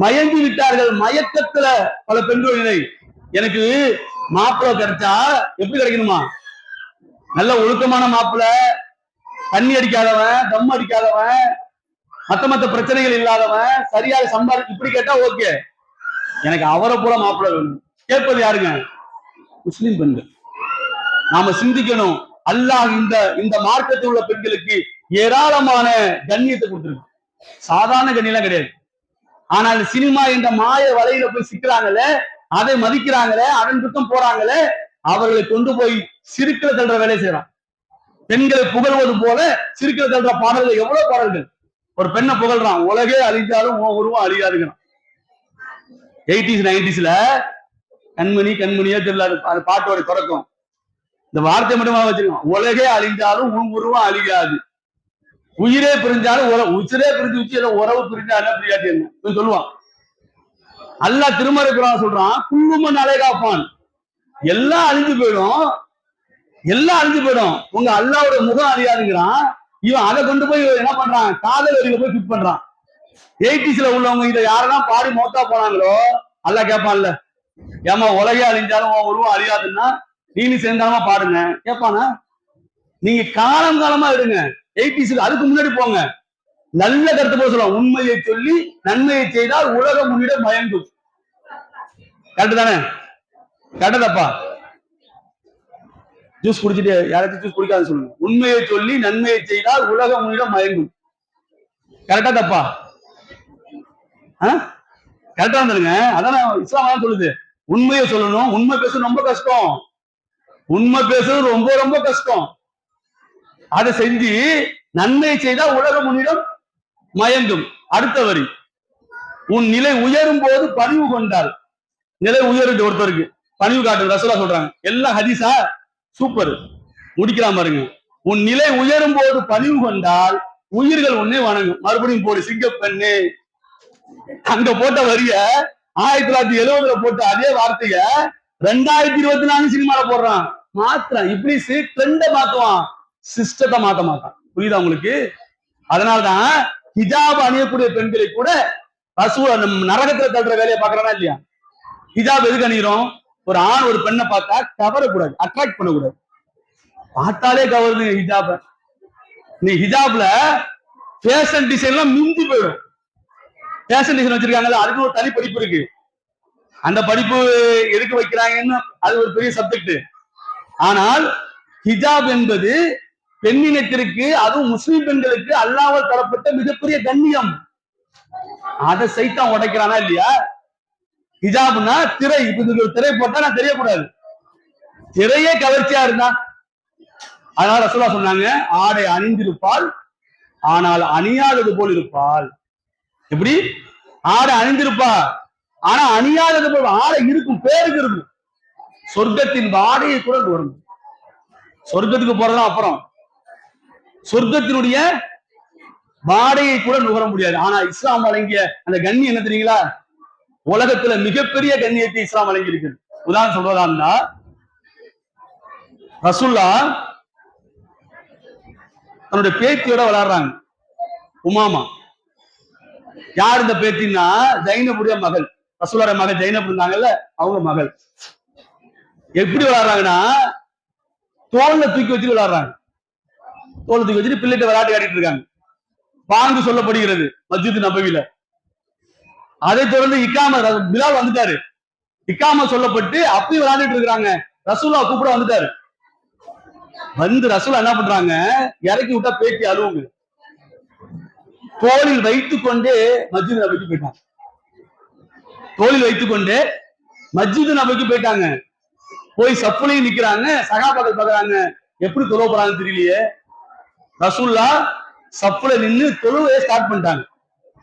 Speaker 1: மயங்கி விட்டார்கள். மயக்கத்துல பல பெண்கள் நிலை. எனக்கு மாப்பிள்ளை கிடைச்சா எப்படி கிடைக்கணுமா, நல்ல ஒழுக்கமான மாப்பிள்ளை, தண்ணி அடிக்காதவன், தம் அடிக்காதவன், மத்த பிரச்சனைகள் இல்லாதவன், சரியாக சம்பாதி, இப்படி கேட்டா ஓகே, எனக்கு அவரை போல மாப்பிள்ளை வேணும். கேட்பது யாருங்க? முஸ்லிம் பெண்கள். நாம சிந்திக்கணும், அல்லாஹ் இந்த மார்க்கத்தில் உள்ள பெண்களுக்கு ஏராளமான கண்ணியத்தை கொடுத்திருக்கு. சாதாரண கண்ணியம் கிடையாது. ஆனால் சினிமா என்ற மாய வலையில போய் சிக்கிறாங்களே, அதை மதிக்கிறாங்களே, அதன் பக்கம் போறாங்களே, அவர்களை கொண்டு போய் சிறுக்கில தள்ளுற வேலையை செய்யறான். பெண்களை புகழ்வது போல சிறுக்கில தள்ளுற பாடல்கள், எவ்வளவு பாடல்கள். ஒரு பெண்ணை புகழ்றான், உலகே அழிஞ்சாலும் உருவம் அழியாதுங்கிறான். 80s 90sல கண்மணி கண்மணியே தெரியல, அது பாட்டோட தொடக்கம். இந்த வார்த்தை மட்டுமா வச்சிருக்கோம், உலகே அழிஞ்சாலும் உருவம் அழியாது, உயிரே பிரிஞ்சாலும் உச்சிரே பிரிஞ்சு உறவு பிரிஞ்சாலும் பிரியாட்டி என்ன சொல்லுவான். அல்லாஹ் திருமறை குர்ஆன் சொல்றான், குல்லுமன் அலைகாப்பான், எல்லாம் அழிஞ்சு போயிடும், எல்லாம் அழிஞ்சு போயிடும், உங்க அல்லாஹ்வோட முகம் அழியாதுங்கிறான். இவன் அதை கொண்டு போய் என்ன பண்றான், காதல் வரியில போய் ஃபிட் பண்றான். 80sல உள்ளவங்க இதை யாரெல்லாம் பாடி மௌத்தா போனாங்களோ, அல்லாஹ் கேட்பான்ல, ஏமா உலகே அழிஞ்சாலும் உருவம் அழியாதுன்னா நீ சேர்ந்தாலுமா பாடுங்க கேட்பானா? நீங்க காலம் காலமா எடுங்க. 80sல அதுக்கு முன்னாடி போங்க, நல்ல கருத்து போல சொல்லலாம், உண்மையை சொல்லி நன்மையை செய்தால் உலகம் உன்னிடம் மயங்கும். கரெக்டு தானே? கரெக்டு தப்பா? ஜூஸ் குடிச்சிட்டு யாராச்சும் ஜூஸ் குடிக்காதுன்னு சொல்லுங்க. உண்மையை சொல்லி நன்மையை செய்தால் உலகம் உன்னிடம் மயங்கும். கரெக்டா தப்பா? கரெக்டா வந்துருங்க. அதான இஸ்லாம் சொல்லுது, உண்மையை சொல்லணும். உண்மை பேசுறது ரொம்ப கஷ்டம், உண்மை பேசுறது ரொம்ப ரொம்ப கஷ்டம். அதை செஞ்சு நன்மையை செய்தால் உலகம் உன்னிடம் மயங்கும். அடுத்த வரி, உன் நிலை உயரும் போது பணிவு கொண்டால், நிலை உயரும் ஒருத்தருக்கு பணிவு காட்டு ரசூலா சொல்றாங்க. எல்லாம் ஹதீஸா, சூப்பர், முடிக்கலாம் பாருங்க. உன் நிலை உயரும் போது பணிவு கொண்டால் உயிர்கள் உன்னை வணங்கும். மறுபடியும் போடு, சிங்கப்பெண்ணு. அங்க போட்ட வரிய 1970 போட்ட அதே வார்த்தைய 2024 சினிமால போடுறான், மாத்திரம். இப்படி ட்ரெண்ட மாத்துவான், சிஸ்டத்தை மாத்த மாட்டான். புரியுதா உங்களுக்கு? அதனால்தான் ஹிஜாப் அணியக்கூடிய பெண்களை கூட நரகத்துல தள்ளுற வேலையை பாக்குறானா இல்லையா? ஹிஜாப் எதுக்கு அணிகிறோம்? ஒரு ஆண் ஒரு பெண்ணை பார்த்தா கவரக்கூடாது, அட்ராக்ட் பண்ணக்கூடாது. பார்த்தாலே கவருது ஹிஜாப. நீ ஹிஜாப்ல ஃபேஷன் டிசைன்லாம் மிஞ்சி போயிடும். ஃபேஷன் டிசைன் வச்சிருக்காங்கல்ல, அதுக்கு ஒரு தனி படிப்பு இருக்கு. அந்த படிப்பு எதுக்கு வைக்கிறாங்கன்னு அது ஒரு பெரிய சப்ஜெக்ட். ஆனால் ஹிஜாப் என்பது பெண்ணினத்திற்கு, அதுவும் முஸ்லிம் பெண்களுக்கு அல்லாஹ்வால் தரப்பட்ட மிகப்பெரிய கண்ணியம். அதை சைத்தான் உடைக்கிறானா இல்லையா? ஹிஜாப்னா திரை. இப்ப திரை போட்டா நான் தெரியக்கூடாது, திரையே கவர்ச்சியா இருந்தா. அதனால ரசூலுல்லாஹ் சொன்னாங்க, ஆடை அணிந்திருப்பால் ஆனால் அணியாதது போல் இருப்பால். எப்படி? ஆடை அணிந்திருப்பா ஆனா அணியாதது போல். ஆடை இருக்கும், பேருக்கு இருக்கும், சொர்க்கத்தின் வாடையை கூட வரும். சொர்க்கத்துக்கு போறதும் அப்புறம் சொர்க்கத்தினுடைய வாடையை கூட நுகர முடியாது. ஆனா இஸ்லாம் வழங்கிய அந்த கண்ணியம் என்ன தெரியுங்களா? உலகத்துல மிகப்பெரிய கண்ணியத்தை இஸ்லாம் வழங்கி இருக்கு. உதாரணம் சொல்றதா இருந்தா, ரசூல்லா தன்னுடைய பேத்தியோட விளையாடுறாங்க. உமாமா யார் இந்த பேத்தின்னா ஜைனபுடைய மகள். ரசூலுடைய மகள் ஜைனப் இருந்தாங்கல்ல, அவங்க மகள். எப்படி விளையாடுறாங்கன்னா தோல்ல தூக்கி வச்சுட்டு விளையாடுறாங்க. தோல்ல தூக்கி வச்சுட்டு பிள்ளைகிட்ட விளையாட்டு காட்டிட்டு இருக்காங்க. பாங்கு சொல்லப்படுகிறது மஸ்ஜித் நபவில. அதை தொடர்ந்து இக்காம பிலால் வந்துட்டாரு. இக்காம சொல்லப்பட்டு அப்பயும் விளையாண்டுட்டு இருக்கிறாங்க. ரசூலா கூப்பிட வந்துட்டாரு. வந்து ரசூலா என்ன பண்றாங்க, இறக்கி விட்டா பேத்தி அழுவுங்க. தோளில் வைத்துக் கொண்டே மஸ்ஜித் நபிக்கு போயிட்டாங்க. தோளில் வைத்துக் கொண்டே மஸ்ஜித் நபிக்கு போயிட்டாங்க. போய் சப்புலையும் நிக்கிறாங்க. சகாபாக்கள் பாக்குறாங்க, எப்படி தொழுவ போறாங்கன்னு தெரியலையே. ரசூல்லா சப்புல நின்று தொழுவையை ஸ்டார்ட் பண்ணிட்டாங்க.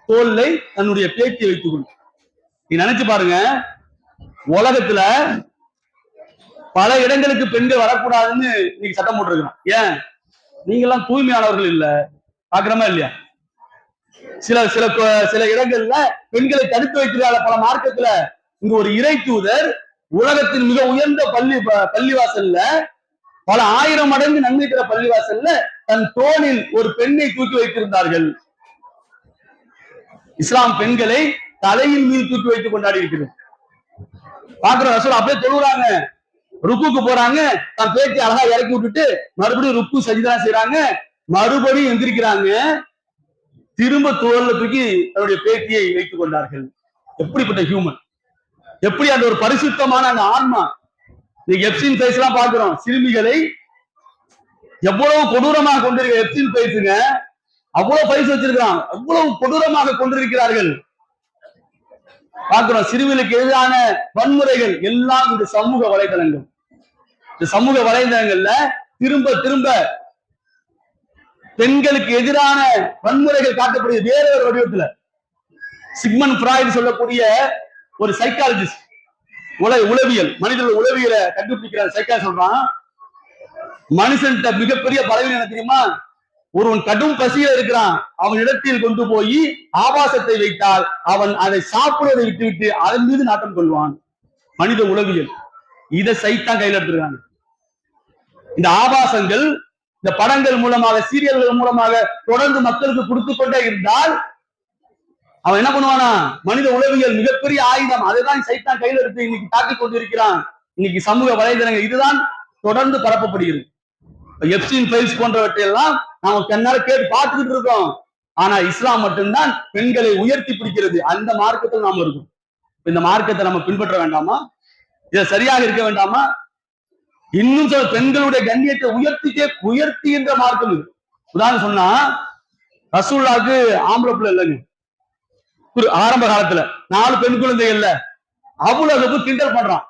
Speaker 1: தோல்லை தன்னுடைய பேத்தியை வைத்துக் கொண்டு. நீ நினைச்சு பாருங்க, உலகத்துல பல இடங்களுக்கு பெண்கள் வரக்கூடாதுன்னு இன்னைக்கு சட்டம் போட்டிருக்கிறான். ஏன்? நீங்க எல்லாம் தூய்மையானவர்கள் இல்ல, பாக்குறமா இல்லையா? சில சில சில இடங்கள்ல பெண்களை தடுத்து வைக்கிறாங்க. பல மார்க்கத்துல இங்க ஒரு இறை தூதர் உலகத்தின் மிக உயர்ந்த பள்ளிவாசல்ல பல ஆயிரம் மடங்கு நன்மை தர பள்ளிவாசல்ல தன் தோளில் ஒரு பெண்ணை தூக்கி வைத்திருந்தார்கள். இஸ்லாம் பெண்களை தலையின் மீது தூக்கி வைத்து கொண்டாடி இருக்கிறது. பாக்குற ரசூல் அப்படியே தொழுறாங்க, ருக்குக்கு போறாங்க. தன் பேத்தி அழகா இறக்கி விட்டுட்டு மறுபடியும் ருக்கு சஜிதா செய்யறாங்க. மறுபடியும் எந்திரிக்கிறாங்க. திரும்ப தோல்ல தூக்கி தன்னுடைய பேத்தியை வைத்துக் கொண்டார்கள். எப்படிப்பட்ட ஹியூமன், எப்படி அந்த ஒரு பரிசுத்தமான அந்த ஆன்மா. நீங்க எப்சின் ஃபேஸ் எல்லாம் பாக்குறோம். சிறுமிகளை எவ்வளவு கொடூரமாக கொண்டிருக்க எப்சின் ஃபேஸுங்க. அவ்வளவு பரிசு வச்சிருக்கிறான். அவ்வளவு கொடூரமாக கொண்டிருக்கிறார்கள். பார்க்கிறோம். சிறுமிகளுக்கு எதிரான வன்முறைகள் எல்லாம் இந்த சமூக வலைதளங்கள். இந்த சமூக வலைதளங்கள்ல திரும்ப திரும்ப பெண்களுக்கு எதிரான வன்முறைகள் காட்டப்படுது வேற ஒரு வடிவத்துல. சிக்மண்ட் ஃப்ராய்டு சொல்லக்கூடிய ஒரு சைக்காலஜிஸ்ட், உளவியல், மனிதர்கள் உளவியலை கண்டுபிடிக்கிற சைக்காலஜி சொல்றான், மனுஷன்கிட்ட மிகப்பெரிய பலவீனம் என்ன தெரியுமா? ஒருவன் கடும் பசியில இருக்கிறான், அவன் இடத்தில் கொண்டு போய் ஆபாசத்தை வைத்தால் அவன் அதை சாப்பிடுவதை விட்டுவிட்டு அதன் மீது நாட்டம் கொள்வான். மனித உளவியல் இதை சைத்தான் கையில் எடுத்துருக்காங்க. இந்த ஆபாசங்கள் இந்த படங்கள் மூலமாக, சீரியல்கள் மூலமாக தொடர்ந்து மக்களுக்கு கொடுத்து கொண்டே இருந்தால் அவன் என்ன பண்ணுவானா? மனித உளவியல் மிகப்பெரிய ஆயுதம், அதைதான் சைத்தான் கையில் எடுத்து இன்னைக்கு தாக்கிக் கொண்டிருக்கிறான். இன்னைக்கு சமூக வலைதளங்கள் இதுதான் தொடர்ந்து பரப்பப்படுகிறது. எப்சின் ஃபைல்ஸ் போன்றவற்றை எல்லாம் நாம கண்ணால கேட்டு பார்த்துக்கிட்டு இருக்கோம். ஆனா இஸ்லாம் மட்டும்தான் பெண்களை உயர்த்தி பிடிக்கிறது. அந்த மார்க்கத்தில் நாம இருக்கும். இந்த மார்க்கத்தை நம்ம பின்பற்ற வேண்டாமா? இதை சரியாக இருக்க வேண்டாமா? இன்னும் சில பெண்களுடைய கண்ணியத்தை உயர்த்துகின்ற மார்க்கம் இது. உதாரணம் சொன்னா, ரசூலுல்லாஹ்வுக்கு ஆம்பளை பிள்ளை இல்லைங்க. ஆரம்ப காலத்துல 4 பெண் குழந்தைகள்ல அபூலஹப் கிண்டல் பண்றான்.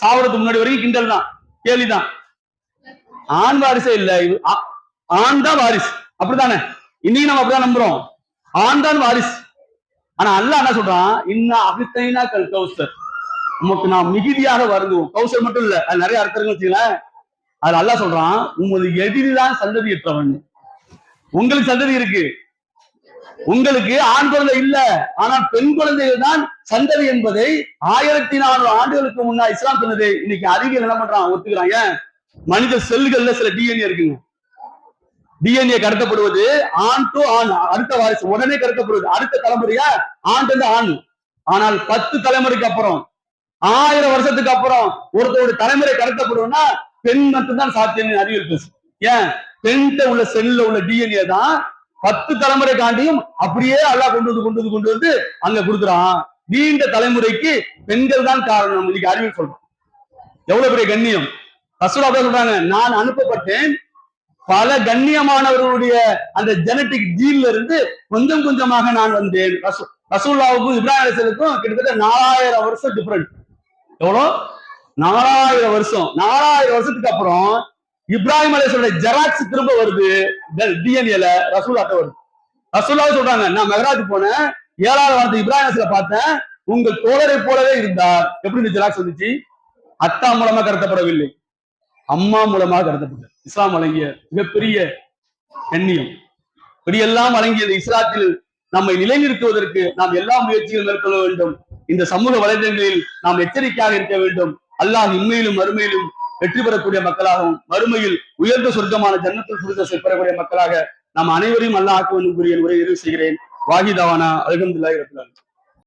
Speaker 1: சாவறதுக்கு முன்னாடி வரைக்கும் கிண்டல் தான், கேலிதான். ஆண் வாரிசே இல்ல, ஆண் தான் வாரிசு. அப்படித்தானே? இன்னைக்கு நம்ம அப்படிதான் நம்புறோம், ஆண் தான் வாரிசு. ஆனா அல்லாஹ் என்ன சொல்றான்? இன்ன அபித்தைனா கல் கௌசர், உமக்கு நாம் மிகுதியாக வருந்துவோம். கௌசர் மட்டும் இல்ல, அது நிறைய அர்த்தங்கள் வச்சுக்கலாம். அது அல்லாஹ் சொல்றான், உமது எதிரிதான் சந்ததியற்றவன். உங்களுக்கு சந்ததி இருக்கு, உங்களுக்கு ஆண் குழந்தை இல்ல, ஆனால் பெண் குழந்தைகள் தான் சந்ததி என்பதை 1400 ஆண்டுகளுக்கு முன்னா இஸ்லாம் சொன்னது. இன்னைக்கு அறிவியல் என்ன பண்றான்? ஒத்துக்கிறான். ஏன்? மனித செல்கள்ல சில டிஎன்ஏ இருக்குங்க. டிஎன்ஏ கடத்தப்படுவது ஆண் டு ஆண், அடுத்த வாரிசு உடனே கடத்தப்படுவது. அடுத்த தலைமுறையா ஆண் ஆண். ஆனால் 10 தலைமுறைக்கு அப்புறம், 1000 வருஷத்துக்கு அப்புறம் ஒருத்தருடைய தலைமுறை கடத்தப்படுவதுன்னா பெண் மட்டும்தான் சாத்தியம் அறிவியல் பேசு. ஏன்? பெண்கிட்ட உள்ள செல்ல உள்ள டிஎன்ஏ தான் 10 தலைமுறை காண்டியும் அப்படியே அல்லாஹ் கொண்டு வந்து அங்க கொடுக்குறான். நீண்ட தலைமுறைக்கு பெண்கள் தான் காரணம். இன்னைக்கு அறிவியல் சொல்றோம். எவ்வளவு பெரிய கண்ணியம்! ரசூலுல்லாஹ் சொல்றாங்க, நான் அனுப்பப்பட்டேன் பல கண்ணியமானவர்களுடைய அந்த ஜெனட்டிக் ஜீன்ல இருந்து கொஞ்சம் கொஞ்சமாக நான் வந்தேன். ரசூலுல்லாஹ்வுக்கும் இப்ராஹிம் அலைஹிஸ்ஸலாமுக்கும் கிட்டத்தட்ட 4000 வருஷம் டிஃபரண்ட். எவ்வளோ? 4000 வருஷம். 4000 வருஷத்துக்கு அப்புறம் இப்ராஹிம் அலைஹிஸ்ஸலாமுடைய ஜெராக்ஸ் திரும்ப வருது டிஎன்ஏல, ரசூலுல்லாஹ் வருது. ரசூலுல்லாஹ் சொல்றாங்க, நான் மெஹராஜ் போனேன், 7வது வாரத்து இப்ராஹிம் அலைஹிஸ்ஸலாம் பார்த்தேன், உங்கள் தோழரை போலவே இருந்தார். எப்படி இந்த ஜெராக்ஸ் வந்துச்சு? அத்தா மூலமா கடத்தப்படவில்லை, அம்மா மூலமாக கடத்தப்பட்டது. இஸ்லாம் வழங்கிய மிகப்பெரிய கண்ணியம். இப்படியெல்லாம் வழங்கிய இஸ்லாத்தில் நம்மை நிலைநிறுத்துவதற்கு நாம் எல்லா முயற்சிகளும் மேற்கொள்ள வேண்டும். இந்த சமூக வலைதளங்களில் நாம் எச்சரிக்கையாக இருக்க வேண்டும். அல்லாஹ் இம்மையிலும் மறுமையிலும் வெற்றி பெறக்கூடிய மக்களாகவும், மறுமையில் உயர்ந்த சொர்க்கமான ஜன்னத்துல் ஃபிர்தௌஸை பெறக்கூடிய மக்களாக நாம் அனைவரையும் அல்லாஹ் ஆக்க வேண்டும் கூறிய உரையை நிறைவு செய்கிறேன். வாஹிதாவானா அல்ஹம்துலில்லாஹி ரப்பில் ஆலமீன்.